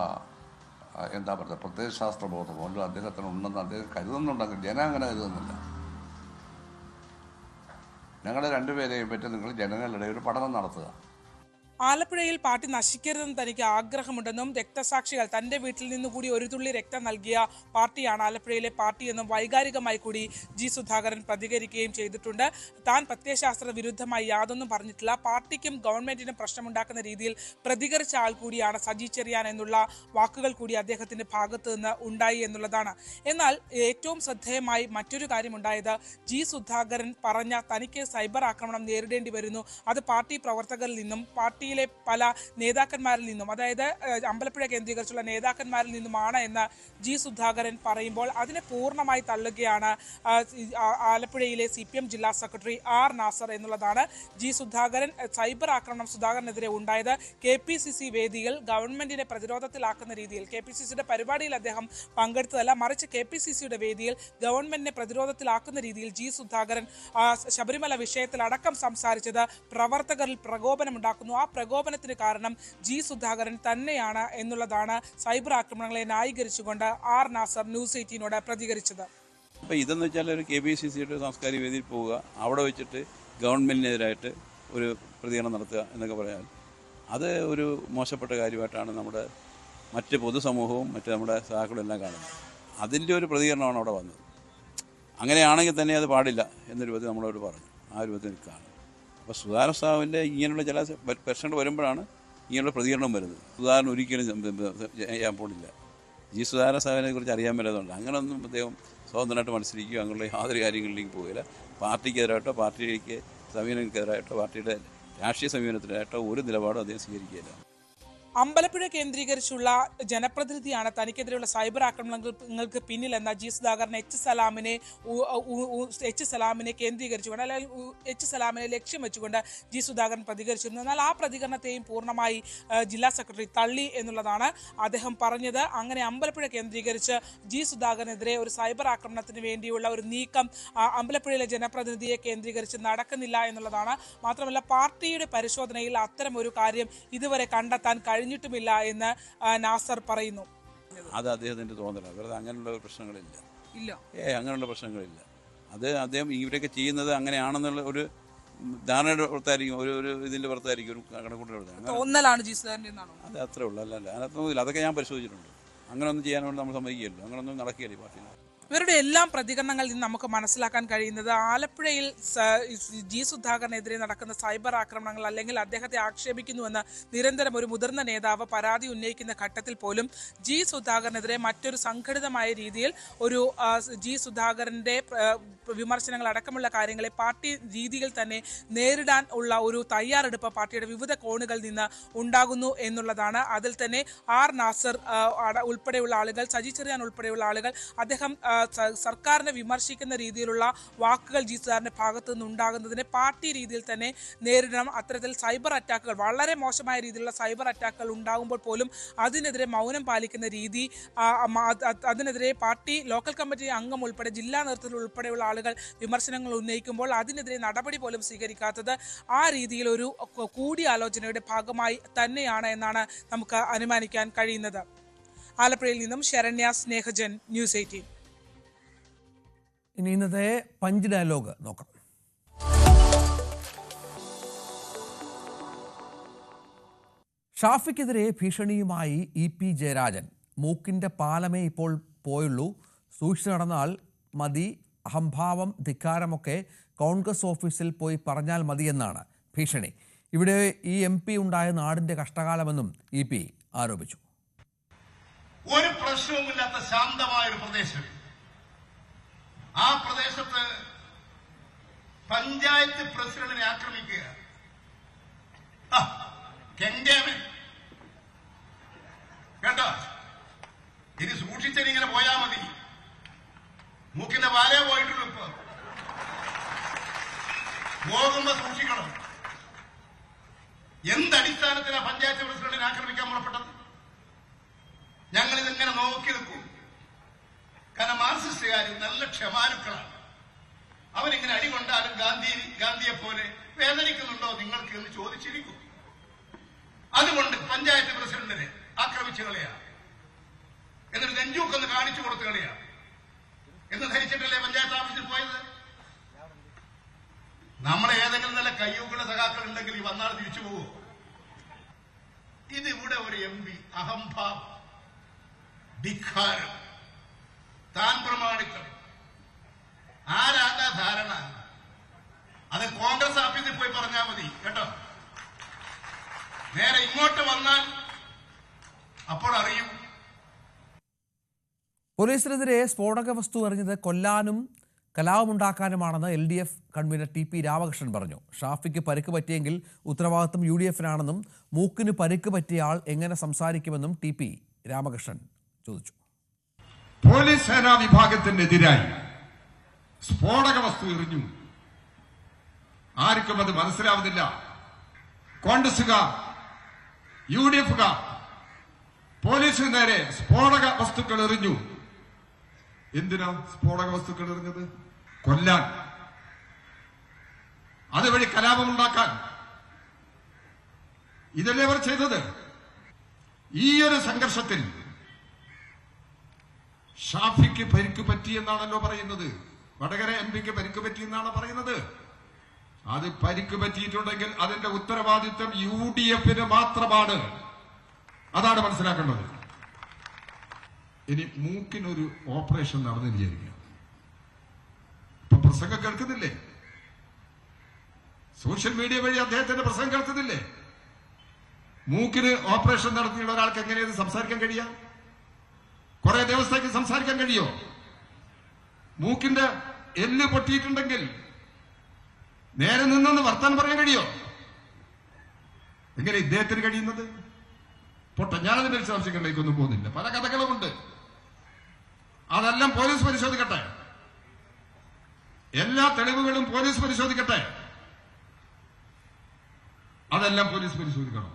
S21: എന്താ പറയുക പ്രത്യയശാസ്ത്ര ബോധമോ ഒന്നും അദ്ദേഹത്തിന് ഉണ്ടെന്ന് അദ്ദേഹം കരുതുന്നുണ്ടെങ്കിൽ ജനം അങ്ങനെ കരുതുന്നില്ല. ഞങ്ങളെ രണ്ടുപേരെയും പറ്റി നിങ്ങൾ ജനങ്ങളുടെ ഒരു പഠനം നടത്തുക.
S20: ആലപ്പുഴയിൽ പാർട്ടി നശിക്കരുതെന്ന് തനിക്ക് ആഗ്രഹമുണ്ടെന്നും രക്തസാക്ഷികൾ തന്റെ വീട്ടിൽ നിന്നുകൂടി ഒരു തുള്ളി രക്തം നൽകിയ പാർട്ടിയാണ് ആലപ്പുഴയിലെ പാർട്ടി എന്നും വൈകാരികമായി കൂടി ജി സുധാകരൻ പ്രതികരിക്കുകയും ചെയ്തിട്ടുണ്ട്. താൻ പ്രത്യയശാസ്ത്ര വിരുദ്ധമായി യാതൊന്നും പറഞ്ഞിട്ടില്ല. പാർട്ടിക്കും ഗവൺമെന്റിനും പ്രശ്നമുണ്ടാക്കുന്ന രീതിയിൽ പ്രതികരിച്ച ആൾ കൂടിയാണ് സജി ചെറിയാൻ എന്നുള്ള വാക്കുകൾ കൂടി അദ്ദേഹത്തിന്റെ ഭാഗത്ത് നിന്ന് ഉണ്ടായി എന്നുള്ളതാണ്. എന്നാൽ ഏറ്റവും ശ്രദ്ധേയമായി മറ്റൊരു കാര്യമുണ്ടായത് ജി സുധാകരൻ പറഞ്ഞ തനിക്ക് സൈബർ ആക്രമണം നേരിടേണ്ടി വരുന്നു, അത് പാർട്ടി പ്രവർത്തകരിൽ നിന്നും പാർട്ടിയിലെ പല നേതാക്കന്മാരിൽ നിന്നും, അതായത് അമ്പലപ്പുഴ കേന്ദ്രീകരിച്ചുള്ള നേതാക്കന്മാരിൽ നിന്നുമാണ് എന്ന് ജി സുധാകരൻ പറയുമ്പോൾ അതിനെ പൂർണ്ണമായി തള്ളുകയാണ് ആലപ്പുഴയിലെ CPM ജില്ലാ സെക്രട്ടറി R നാസർ എന്നുള്ളതാണ്. ജി സുധാകരൻ സൈബർ ആക്രമണം സുധാകരനെതിരെ ഉണ്ടായത് KPCC വേദിയിൽ ഗവൺമെന്റിനെ പ്രതിരോധത്തിലാക്കുന്ന രീതിയിൽ, KPCCയുടെ പരിപാടിയിൽ അദ്ദേഹം പങ്കെടുത്തതല്ല, മറിച്ച് KPCCയുടെ വേദിയിൽ ഗവൺമെന്റിനെ പ്രതിരോധത്തിലാക്കുന്ന രീതിയിൽ ജി സുധാകരൻ ശബരിമല വിഷയത്തിലടക്കം സംസാരിച്ചത് പ്രവർത്തകരിൽ പ്രകോപനമുണ്ടാക്കുന്നു. ആ പ്രകോപനത്തിന് കാരണം ജി സുധാകരൻ തന്നെയാണ് എന്നുള്ളതാണ് സൈബർ ആക്രമണങ്ങളെ ന്യായീകരിച്ചുകൊണ്ട് R നാസർ ന്യൂസ് 18നോട് പ്രതികരിച്ചത്.
S22: അപ്പോൾ ഇതെന്ന് വെച്ചാൽ ഒരു KPCCയുടെ സാംസ്കാരിക വേദിയിൽ പോവുക, അവിടെ വെച്ചിട്ട് ഗവൺമെൻറ്റിനെതിരായിട്ട് ഒരു പ്രതികരണം നടത്തുക എന്നൊക്കെ പറയാൻ അത് ഒരു മോശപ്പെട്ട കാര്യമായിട്ടാണ് നമ്മുടെ മറ്റ് പൊതുസമൂഹവും മറ്റ് നമ്മുടെ സഹാക്കളും എല്ലാം കാണുന്നത്. അതിൻ്റെ ഒരു പ്രതികരണമാണ് അവിടെ വന്നത്. അങ്ങനെയാണെങ്കിൽ തന്നെ അത് പാടില്ല എന്നൊരു രൂപത്തിൽ നമ്മളോട് പറഞ്ഞു. ആ രൂപത്തിൽ കാണും. അപ്പോൾ സുധാകരൻ സാഹിബിൻ്റെ ഇങ്ങനെയുള്ള ചില പ്രശ്നങ്ങൾ വരുമ്പോഴാണ് ഇങ്ങനെയുള്ള പ്രതികരണം വരുന്നത്. സുധാകരൻ ഒരിക്കലും ചെയ്യാൻ പോണില്ല. സുധാകരൻ സാഹിബിനെ കുറിച്ച് അറിയാൻ പറ്റാത്തതുകൊണ്ട് അങ്ങനെയൊന്നും അദ്ദേഹം സ്വതന്ത്രമായിട്ട് മത്സരിക്കുകയോ അങ്ങനെയുള്ള യാതൊരു കാര്യങ്ങളിലേക്ക് പോകില്ല. പാർട്ടിക്കെതിരായിട്ടോ പാർട്ടിക്ക് സമീപനക്കെതിരായിട്ടോ പാർട്ടിയുടെ രാഷ്ട്രീയ സമീപനത്തിനായിട്ടോ ഒരു നിലപാടും അദ്ദേഹം സ്വീകരിക്കുകയില്ല.
S20: അമ്പലപ്പുഴ കേന്ദ്രീകരിച്ചുള്ള ജനപ്രതിനിധിയാണ് തനിക്കെതിരെയുള്ള സൈബർ ആക്രമണങ്ങൾക്ക് പിന്നിലെന്ന ജി സുധാകരൻ എച്ച് സലാമിനെ കേന്ദ്രീകരിച്ചുകൊണ്ട് അല്ലെങ്കിൽ എച്ച് സലാമിനെ ലക്ഷ്യം വെച്ചുകൊണ്ട് ജി സുധാകരൻ പ്രതികരിച്ചിരുന്നു. എന്നാൽ ആ പ്രതികരണത്തെയും പൂർണ്ണമായി ജില്ലാ സെക്രട്ടറി തള്ളി എന്നുള്ളതാണ് അദ്ദേഹം പറഞ്ഞത്. അങ്ങനെ അമ്പലപ്പുഴ കേന്ദ്രീകരിച്ച് ജി സുധാകരനെതിരെ ഒരു സൈബർ ആക്രമണത്തിന് വേണ്ടിയുള്ള ഒരു നീക്കം അമ്പലപ്പുഴയിലെ ജനപ്രതിനിധിയെ കേന്ദ്രീകരിച്ച് നടക്കുന്നില്ല എന്നുള്ളതാണ്. മാത്രമല്ല പാർട്ടിയുടെ പരിശോധനയിൽ അത്തരം ഒരു കാര്യം ഇതുവരെ കണ്ടെത്താൻ കഴിഞ്ഞിട്ടുമില്ല എന്ന് നാസർ പറയുന്നു.
S22: അത് അദ്ദേഹത്തിന്റെ തോന്നലാണ്. വെറുതെ അങ്ങനെയുള്ള പ്രശ്നങ്ങളില്ല. അങ്ങനെയുള്ള പ്രശ്നങ്ങളില്ല. അത് അദ്ദേഹം ഇവരൊക്കെ ചെയ്യുന്നത് അങ്ങനെയാണെന്നുള്ള ഒരു ധാരണയുടെ പുറത്തായിരിക്കും, ഒരു ഇതിന്റെ പുറത്തായിരിക്കും, ഒരു കണക്കൂട്ടൽ
S20: തോന്നലാണ് ജി സുധാകരൻ.
S22: അത് അത്രേ ഉള്ളൂ. അല്ലല്ല അതിനകത്തൊന്നുമില്ല. അതൊക്കെ ഞാൻ പരിശോധിച്ചിട്ടുണ്ട്. അങ്ങനെയൊന്നും ചെയ്യാൻ നമ്മൾ സമ്മതിക്കുകയല്ലോ. അങ്ങനെയൊന്നും നടക്കുകയല്ലേ പാർട്ടിയിൽ.
S20: ഇവരുടെ എല്ലാം പ്രതികരണങ്ങളിൽ നിന്ന് നമുക്ക് മനസ്സിലാക്കാൻ കഴിയുന്നത് ആലപ്പുഴയിൽ ജി സുധാകരനെതിരെ നടക്കുന്ന സൈബർ ആക്രമണങ്ങൾ അല്ലെങ്കിൽ അദ്ദേഹത്തെ ആക്ഷേപിക്കുന്നുവെന്ന് നിരന്തരം ഒരു മുതിർന്ന നേതാവ് പരാതി ഉന്നയിക്കുന്ന ഘട്ടത്തിൽ പോലും ജി സുധാകരനെതിരെ മറ്റൊരു സംഘടിതമായ രീതിയിൽ ഒരു ജി സുധാകരന്റെ വിമർശനങ്ങൾ അടക്കമുള്ള കാര്യങ്ങളെ പാർട്ടി രീതിയിൽ തന്നെ നേരിടാൻ ഉള്ള ഒരു തയ്യാറെടുപ്പ് പാർട്ടിയുടെ വിവിധ കോണുകളിൽ നിന്ന് ഉണ്ടാകുന്നു എന്നുള്ളതാണ്. അതിൽ തന്നെ ആർ നാസർ ഉൾപ്പെടെയുള്ള ആളുകൾ, സജി ചെറിയാൻ ഉൾപ്പെടെയുള്ള ആളുകൾ അദ്ദേഹം സർക്കാരിനെ വിമർശിക്കുന്ന രീതിയിലുള്ള വാക്കുകൾ ജി സുധാകരന്റെ ഭാഗത്തു നിന്ന് ഉണ്ടാകുന്നതിനെ പാർട്ടി രീതിയിൽ തന്നെ നേരിടണം. അത്തരത്തിൽ സൈബർ അറ്റാക്കുകൾ, വളരെ മോശമായ രീതിയിലുള്ള സൈബർ അറ്റാക്കുകൾ ഉണ്ടാകുമ്പോൾ പോലും അതിനെതിരെ മൗനം പാലിക്കുന്ന രീതി, അതിനെതിരെ പാർട്ടി ലോക്കൽ കമ്മിറ്റി അംഗം ഉൾപ്പെടെ ജില്ലാ നേതൃത്വത്തിൽ ഉൾപ്പെടെയുള്ള ആളുകൾ വിമർശനങ്ങൾ ഉന്നയിക്കുമ്പോൾ അതിനെതിരെ നടപടി പോലും സ്വീകരിക്കാത്തത് ആ രീതിയിൽ ഒരു കൂടിയാലോചനയുടെ ഭാഗമായി തന്നെയാണ് എന്നാണ് നമുക്ക് അനുമാനിക്കാൻ കഴിയുന്നത്. ആലപ്പുഴയിൽ നിന്നും ശരണ്യ സ്നേഹജൻ, ന്യൂസ് 18.
S1: ഇനി ഇന്നത്തെ പഞ്ച് ഡയലോഗ് നോക്കാം. ഷാഫിക്കെതിരെ ഭീഷണിയുമായി EP ജയരാജൻ. മൂക്കിൻ്റെ പാലമേ ഇപ്പോൾ പോയുള്ളൂ, സൂക്ഷിച്ചു നടന്നാൽ മതി, അഹംഭാവം ധിക്കാരമൊക്കെ കോൺഗ്രസ് ഓഫീസിൽ പോയി പറഞ്ഞാൽ മതിയെന്നാണ് ഭീഷണി. ഇവിടെ ഈ MP ഉണ്ടായ നാടിൻ്റെ കഷ്ടകാലമെന്നും EP ആരോപിച്ചു.
S2: ഒരു പ്രശ്നവുമില്ലാത്ത ശാന്തമായ ഒരു പ്രദേശം, ആ പ്രദേശത്ത് പഞ്ചായത്ത് പ്രസിഡന്റിനെ ആക്രമിക്കുക. കെങ്കേമേ കേട്ടോ, ഇനി സൂക്ഷിച്ചിങ്ങനെ പോയാ മതി, മൂക്കിന്റെ വാലേ പോയിട്ടുള്ളൂ. ഇപ്പൊ പോകുമ്പോ സൂക്ഷിക്കണം. എന്തടിസ്ഥാനത്തിലാണ് പഞ്ചായത്ത് പ്രസിഡന്റിനെ ആക്രമിക്കാൻ പുറപ്പെട്ടത്? ഞങ്ങളിതിങ്ങനെ നോക്കി നിൽക്കും. കാരണം മാർക്സിസ്റ്റുകാർ നല്ല ക്ഷമാലുക്കളാണ്. അവരിങ്ങനെ അടികൊണ്ടാലും ഗാന്ധിയെ പോലെ വേദനിക്കുന്നുണ്ടോ നിങ്ങൾക്ക് എന്ന് ചോദിച്ചിരിക്കും. അതുകൊണ്ട് പഞ്ചായത്ത് പ്രസിഡന്റിനെ ആക്രമിച്ചു കളയാ, എന്നിട്ട് നെഞ്ചൂക്കൊന്ന് കാണിച്ചു കൊടുത്തു കളയാ എന്ന് ധരിച്ചിട്ടല്ലേ പഞ്ചായത്ത് ഓഫീസിൽ പോയത്? നമ്മളെ ഏതെങ്കിലും നല്ല കയ്യൂക്കുള്ള സഖാക്കൾ ഉണ്ടെങ്കിൽ ഈ വന്നാൾ തിരിച്ചു പോകുമോ? ഇതിവിടെ ഒരു MP അഹംഭാവം, ധിക്കാരം, താൻ പ്രമാണിത്വം, ആരാണ്ട ധാരണ, അത് കോൺഗ്രസ് ഓഫീസിൽ പോയി പറഞ്ഞാൽ മതി കേട്ടോ. നേരെ ഇങ്ങോട്ട് വന്നാൽ അപ്പോൾ അറിയും.
S1: പോലീസിനെതിരെ സ്ഫോടക വസ്തു എറിഞ്ഞത് കൊല്ലാനും കലാപമുണ്ടാക്കാനുമാണെന്ന് LDF കൺവീനർ TP രാമകൃഷ്ണൻ പറഞ്ഞു. ഷാഫിക്ക് പരിക്ക് പറ്റിയെങ്കിൽ ഉത്തരവാദിത്വം UDF-നാണെന്നും മൂക്കിന് പരിക്ക് പറ്റിയ ആൾ എങ്ങനെ സംസാരിക്കുമെന്നും TP രാമകൃഷ്ണൻ ചോദിച്ചു.
S3: പോലീസ് സേനാ വിഭാഗത്തിനെതിരായി സ്ഫോടക വസ്തു എറിഞ്ഞു. ആർക്കും അത് മനസ്സിലാവുന്നില്ല. കോൺഗ്രസുകാർ, UDF-കാർ പോലീസിന് നേരെ സ്ഫോടക വസ്തുക്കൾ എറിഞ്ഞു. എന്തിനാ സ്ഫോടക വസ്തുക്കൾ എറിഞ്ഞത്? കൊല്ലാൻ, അതുവഴി കലാപമുണ്ടാക്കാൻ. ഇതല്ലേ അവർ ചെയ്തത്. ഈ ഒരു സംഘർഷത്തിൽ ഷാഫിക്ക് പരിക്ക് പറ്റിയെന്നാണല്ലോ പറയുന്നത്. വടകര MPക്ക് പരിക്ക് പറ്റിയെന്നാണ് പറയുന്നത്. അത് പരിക്ക് പറ്റിയിട്ടുണ്ടെങ്കിൽ അതിന്റെ ഉത്തരവാദിത്വം UDF-ന് മാത്രമാണ്. അതാണ് മനസ്സിലാക്കേണ്ടത്. ഇനി മൂക്കിനൊരു ഓപ്പറേഷൻ നടന്നു വിചാരിക്കുക. ഇപ്പൊ പ്രസംഗം കേൾക്കുന്നില്ലേ? സോഷ്യൽ മീഡിയ വഴി അദ്ദേഹത്തിന്റെ പ്രസംഗം കേൾക്കുന്നില്ലേ? മൂക്കിന് ഓപ്പറേഷൻ നടത്തിയുള്ള ഒരാൾക്ക് എങ്ങനെയത് സംസാരിക്കാൻ കഴിയാം? കുറെ ദിവസത്തേക്ക് സംസാരിക്കാൻ കഴിയോ? മൂക്കിന്റെ എല്ല് പൊട്ടിയിട്ടുണ്ടെങ്കിൽ നേരെ നിന്നൊന്ന് വർത്താനം പറയാൻ കഴിയോ? എങ്ങനെ ഇദ്ദേഹത്തിന് കഴിയുന്നത്? പൊട്ടെ, ഞാനതിന്റെ വിശദാംശങ്ങളിലേക്കൊന്നും പോകുന്നില്ല. പല കഥകളുമുണ്ട്. അതെല്ലാം പോലീസ് പരിശോധിക്കട്ടെ. എല്ലാ തെളിവുകളും പോലീസ് പരിശോധിക്കട്ടെ. അതെല്ലാം പോലീസ് പരിശോധിക്കണം.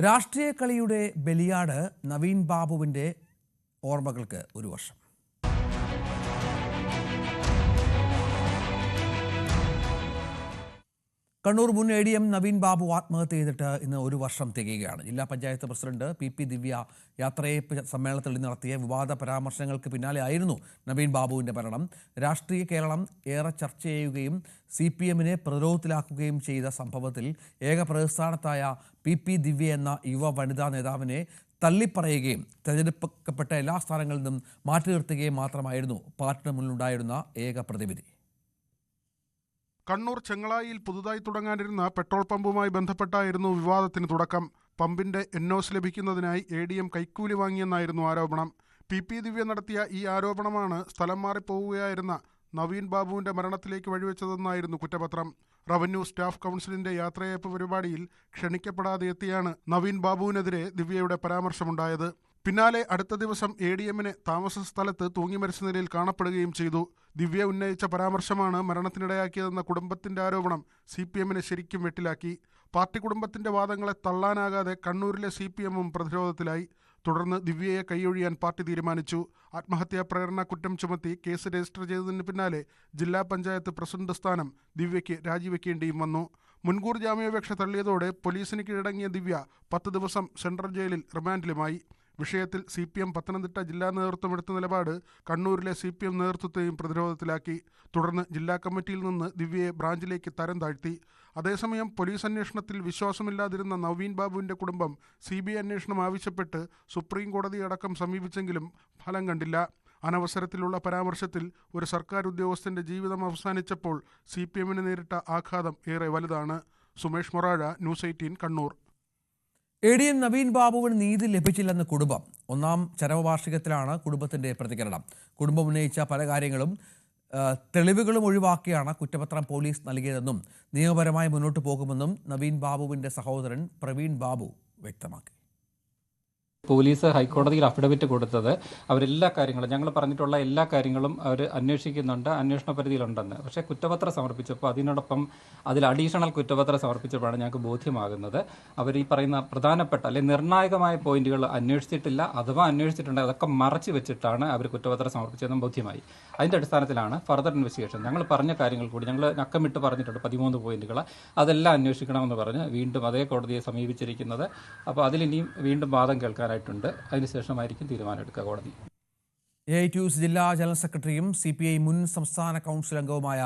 S1: രാഷ്ട്രീയ കളിയുടെ ബലിയാട് നവീൻ ബാബുവിന്റെ ഓർമ്മകൾക്ക് 1 വർഷം. കണ്ണൂർ മുൻ ADM നവീൻ ബാബു ആത്മഹത്യ ചെയ്തിട്ട് ഇന്ന് 1 വർഷം തികയുകയാണ്. ജില്ലാ പഞ്ചായത്ത് പ്രസിഡന്റ് PP ദിവ്യ യാത്രയയപ്പ് സമ്മേളനത്തിൽ നടത്തിയ വിവാദ പരാമർശങ്ങൾക്ക് പിന്നാലെ ആയിരുന്നു നവീൻ ബാബുവിന്റെ മരണം. രാഷ്ട്രീയ കേരളം ഏറെ ചർച്ച ചെയ്യുകയും CPMനെ പ്രതിരോധത്തിലാക്കുകയും ചെയ്ത സംഭവത്തിൽ ഏക പ്രതിസ്ഥാനത്തായ PP ദിവ്യ എന്ന യുവ വനിതാ നേതാവിനെ തള്ളിപ്പറയുകയും തെരഞ്ഞെടുക്കപ്പെട്ട എല്ലാ സ്ഥാനങ്ങളിൽ നിന്നും മാറ്റി നിർത്തുകയും മാത്രമായിരുന്നു പാർട്ടിയുടെ മുന്നിലുണ്ടായിരുന്ന ഏക പ്രതിവിധി.
S4: കണ്ണൂർ ചെങ്ങളായിൽ പുതുതായി തുടങ്ങാനിരുന്ന പെട്രോൾ പമ്പുമായി ബന്ധപ്പെട്ടായിരുന്നു വിവാദത്തിന് തുടക്കം. പമ്പിന്റെ NOC ലഭിക്കുന്നതിനായി ADM കൈക്കൂലി വാങ്ങിയെന്നായിരുന്നു ആരോപണം. PP ദിവ്യ നടത്തിയ ഈ ആരോപണമാണ് സ്ഥലം മാറിപ്പോവുകയായിരുന്ന നവീൻ ബാബുവിന്റെ മരണത്തിലേക്ക് വഴിവെച്ചതെന്നായിരുന്നു കുറ്റപത്രം. റവന്യൂ സ്റ്റാഫ് കൗൺസിലിന്റെ യാത്രയയപ്പ് പരിപാടിയിൽ ക്ഷണിക്കപ്പെടാതെ എത്തിയാണ് നവീൻ ബാബുവിനെതിരെ ദിവ്യയുടെ പരാമർശമുണ്ടായത്. പിന്നാലെ അടുത്ത ദിവസം ADMനെ താമസ സ്ഥലത്ത് തൂങ്ങിമരിച്ച നിലയിൽ കാണപ്പെടുകയും ചെയ്തു. ദിവ്യ ഉന്നയിച്ച പരാമർശമാണ് മരണത്തിനിടയാക്കിയതെന്ന കുടുംബത്തിന്റെ ആരോപണം CPMനെ ശരിക്കും വെട്ടിലാക്കി. പാർട്ടി കുടുംബത്തിന്റെ വാദങ്ങളെ തള്ളാനാകാതെ കണ്ണൂരിലെ CPMും പ്രതിരോധത്തിലായി. തുടർന്ന് ദിവ്യയെ കൈയൊഴിയാൻ പാർട്ടി തീരുമാനിച്ചു. ആത്മഹത്യാ പ്രേരണ കുറ്റം ചുമത്തി കേസ് രജിസ്റ്റർ ചെയ്തതിന് പിന്നാലെ ജില്ലാ പഞ്ചായത്ത് പ്രസിഡന്റ് സ്ഥാനം ദിവ്യയ്ക്ക് രാജിവെക്കേണ്ടിയും വന്നു. മുൻകൂർ ജാമ്യാപേക്ഷ തള്ളിയതോടെ പോലീസിന് കീഴടങ്ങിയ ദിവ്യ 10 ദിവസം സെൻട്രൽ ജയിലിൽ റിമാൻഡിലുമായി. വിഷയത്തിൽ CPM പത്തനംതിട്ട ജില്ലാ നേതൃത്വം എടുത്ത നിലപാട് കണ്ണൂരിലെ CPM നേതൃത്വത്തെയും പ്രതിരോധത്തിലാക്കി. തുടർന്ന് ജില്ലാ കമ്മിറ്റിയിൽ നിന്ന് ദിവ്യയെ ബ്രാഞ്ചിലേക്ക് തരം താഴ്ത്തി. അതേസമയം പോലീസ് അന്വേഷണത്തിൽ വിശ്വാസമില്ലാതിരുന്ന നവീൻ ബാബുവിന്റെ കുടുംബം CBI അന്വേഷണം ആവശ്യപ്പെട്ട് സുപ്രീം കോടതിയടക്കം സമീപിച്ചെങ്കിലും ഫലം കണ്ടില്ല. അനവസരത്തിലുള്ള പരാമർശത്തിൽ ഒരു സർക്കാർ ഉദ്യോഗസ്ഥന്റെ ജീവിതം അവസാനിച്ചപ്പോൾ CPMന് നേരിട്ട ആഘാതം ഏറെ വലുതാണ്. സുമേഷ് മൊറാഴ, ന്യൂസ് 18 കണ്ണൂർ.
S1: ADM നവീൻ ബാബുവിന് നീതി ലഭിച്ചില്ലെന്ന് കുടുംബം. 1ാം ചരമവാർഷികത്തിലാണ് കുടുംബത്തിന്റെ പ്രതികരണം. കുടുംബം ഉന്നയിച്ച പല കാര്യങ്ങളും തെളിവുകളും ഒഴിവാക്കിയാണ് കുറ്റപത്രം പോലീസ് നൽകിയതെന്നും നിയമപരമായി മുന്നോട്ട് പോകുമെന്നും നവീൻ ബാബുവിന്റെ സഹോദരൻ പ്രവീൺ ബാബു വ്യക്തമാക്കി.
S5: പോലീസ് ഹൈക്കോടതിയിൽ അഫിഡവിറ്റ് കൊടുത്തത് അവരെല്ലാ കാര്യങ്ങളും ഞങ്ങൾ പറഞ്ഞിട്ടുള്ള എല്ലാ കാര്യങ്ങളും അവർ അന്വേഷിക്കുന്നുണ്ട്, അന്വേഷണ പരിധിയിലുണ്ടെന്ന്. പക്ഷേ കുറ്റപത്രം സമർപ്പിച്ചപ്പോൾ അതിനോടൊപ്പം അതിൽ അഡീഷണൽ കുറ്റപത്രം സമർപ്പിച്ചപ്പോഴാണ് ഞങ്ങൾക്ക് ബോധ്യമാകുന്നത് അവർ ഈ പറയുന്ന പ്രധാനപ്പെട്ട അല്ലെങ്കിൽ നിർണായകമായ പോയിന്റുകൾ അന്വേഷിച്ചിട്ടില്ല, അഥവാ അന്വേഷിച്ചിട്ടുണ്ട് അതൊക്കെ മറച്ചു വെച്ചിട്ടാണ് അവർ കുറ്റപത്രം സമർപ്പിച്ചതെന്നും ബോധ്യമായി. അതിൻ്റെ അടിസ്ഥാനത്തിലാണ് ഫർദർ ഇൻവെസ്റ്റിഗേഷൻ ഞങ്ങൾ പറഞ്ഞ കാര്യങ്ങൾ കൂടി ഞങ്ങൾ നക്കമിട്ട് പറഞ്ഞിട്ടുണ്ട് 13 പോയിന്റുകൾ, അതെല്ലാം അന്വേഷിക്കണമെന്ന് പറഞ്ഞ് വീണ്ടും അതേ കോടതിയെ സമീപിച്ചിരിക്കുന്നത്. അപ്പോൾ അതിലിനിയും വീണ്ടും വാദം കേൾക്കാനായിട്ടുണ്ട്. അതിനുശേഷമായിരിക്കും തീരുമാനമെടുക്കുക കോടതി.
S1: AITUC ജില്ലാ ജനറൽ സെക്രട്ടറിയും CPI മുൻ സംസ്ഥാന കൗൺസിൽ അംഗവുമായ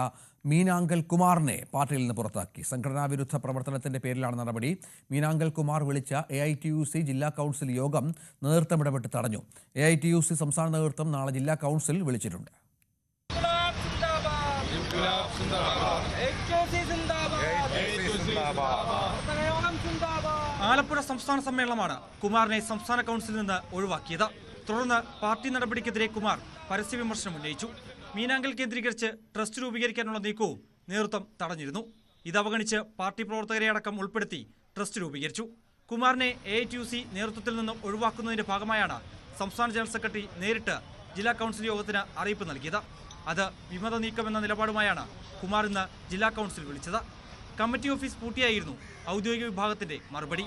S1: മീനാങ്കൽ കുമാറിനെ പാർട്ടിയിൽ നിന്ന് പുറത്താക്കി. സംഘടനാ വിരുദ്ധ പ്രവർത്തനത്തിന്റെ പേരിലാണ് നടപടി. മീനാങ്കൽ കുമാർ വിളിച്ച AITUC ജില്ലാ കൗൺസിൽ യോഗം നേതൃത്വം ഇടപെട്ട് തടഞ്ഞു. AITUC സംസ്ഥാന നേതൃത്വം നാളെ ജില്ലാ കൗൺസിൽ വിളിച്ചിട്ടുണ്ട്.
S23: ആലപ്പുഴ സംസ്ഥാന സമ്മേളനമാണ് കുമാറിനെ സംസ്ഥാന കൗൺസിലിൽ നിന്ന് ഒഴിവാക്കിയത്. തുടർന്ന് പാർട്ടി നടപടിക്കെതിരെ കുമാർ പരസ്യ വിമർശനം ഉന്നയിച്ചു. മീനാങ്കൽ കേന്ദ്രീകരിച്ച് ട്രസ്റ്റ് രൂപീകരിക്കാനുള്ള നീക്കവും നേതൃത്വം തടഞ്ഞിരുന്നു. ഇത് അവഗണിച്ച് പാർട്ടി പ്രവർത്തകരെ അടക്കം ഉൾപ്പെടുത്തി ട്രസ്റ്റ് രൂപീകരിച്ചു. കുമാറിനെ AITUC നേതൃത്വത്തിൽ നിന്ന് ഒഴിവാക്കുന്നതിന്റെ ഭാഗമായാണ് സംസ്ഥാന ജനറൽ സെക്രട്ടറി നേരിട്ട് ജില്ലാ കൗൺസിൽ യോഗത്തിന് അറിയിപ്പ് നൽകിയത്. അത് വിമത നീക്കമെന്ന നിലപാടുമായാണ് കുമാർ ഇന്ന് ജില്ലാ കൗൺസിൽ വിളിച്ചത്. കമ്മിറ്റി ഓഫീസ് പൂട്ടിയായിരുന്നു ഔദ്യോഗിക വിഭാഗത്തിന്റെ മറുപടി.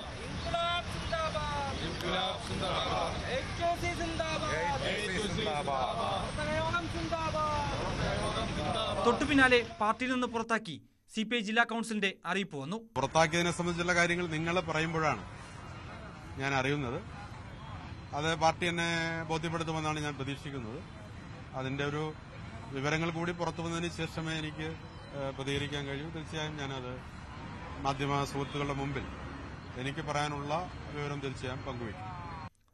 S23: തൊട്ടുപിന്നാലെ പാർട്ടിയിൽ നിന്ന് പുറത്താക്കി CPI ജില്ലാ കൗൺസിലിന്റെ അറിയിപ്പ് വന്നു.
S24: പുറത്താക്കിയതിനെ സംബന്ധിച്ചുള്ള കാര്യങ്ങൾ നിങ്ങൾ പറയുമ്പോഴാണ് ഞാൻ അറിയുന്നത്. അത് പാർട്ടി എന്നെ ബോധ്യപ്പെടുത്തുമെന്നാണ് ഞാൻ പ്രതീക്ഷിക്കുന്നത്. അതിന്റെ ഒരു വിവരങ്ങൾ കൂടി പുറത്തു വന്നതിന് ശേഷമേ എനിക്ക് പ്രതികരിക്കാൻ കഴിയും. തീർച്ചയായും ഞാനത് മാധ്യമ സുഹൃത്തുക്കളുടെ മുമ്പിൽ എനിക്ക് പറയാനുള്ള വിവരം തീർച്ചയായും പങ്കുവയ്ക്കും.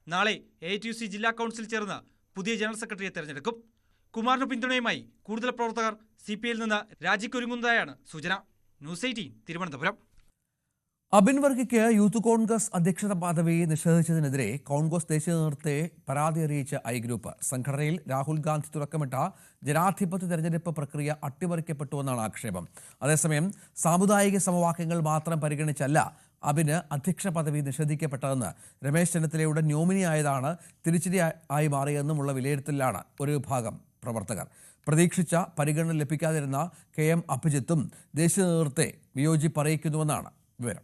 S23: നാളെ AITUC ജില്ലാ കൗൺസിൽ ചേർന്ന് പുതിയ ജനറൽ സെക്രട്ടറിയെ തെരഞ്ഞെടുക്കും. കുമാറിന് പിന്തുണയുമായി കൂടുതൽ പ്രവർത്തകർ CPIയിൽ നിന്ന് രാജിക്കൊരുങ്ങുന്നതായാണ് സൂചന. ന്യൂസ് 18 തിരുവനന്തപുരം.
S1: അബിൻ വർഗിക്ക് യൂത്ത് കോൺഗ്രസ് അധ്യക്ഷത പദവി നിഷേധിച്ചതിനെതിരെ കോൺഗ്രസ് ദേശീയ നേതൃത്വത്തെ പരാതി അറിയിച്ച ഐ ഗ്രൂപ്പ്. സംഘടനയിൽ രാഹുൽ ഗാന്ധി തുടക്കമിട്ട ജനാധിപത്യ തെരഞ്ഞെടുപ്പ് പ്രക്രിയ അട്ടിമറിക്കപ്പെട്ടുവെന്നാണ് ആക്ഷേപം. അതേസമയം സാമുദായിക സമവാക്യങ്ങൾ മാത്രം പരിഗണിച്ചല്ല അബിന് അധ്യക്ഷ പദവി നിഷേധിക്കപ്പെട്ടതെന്ന് രമേശ് ചെന്നിത്തലയുടെ നോമിനിയായതാണ് തിരിച്ചടി ആയി മാറിയെന്നുമുള്ള വിലയിരുത്തലിലാണ് ഒരു വിഭാഗം പ്രവർത്തകർ. പ്രതീക്ഷിച്ച പരിഗണന ലഭിക്കാതിരുന്ന KM അഭിജിത്തും ദേശീയ നേതൃത്വത്തെ വിയോജിപ്പ് അറിയിക്കുന്നുവെന്നാണ് വിവരം.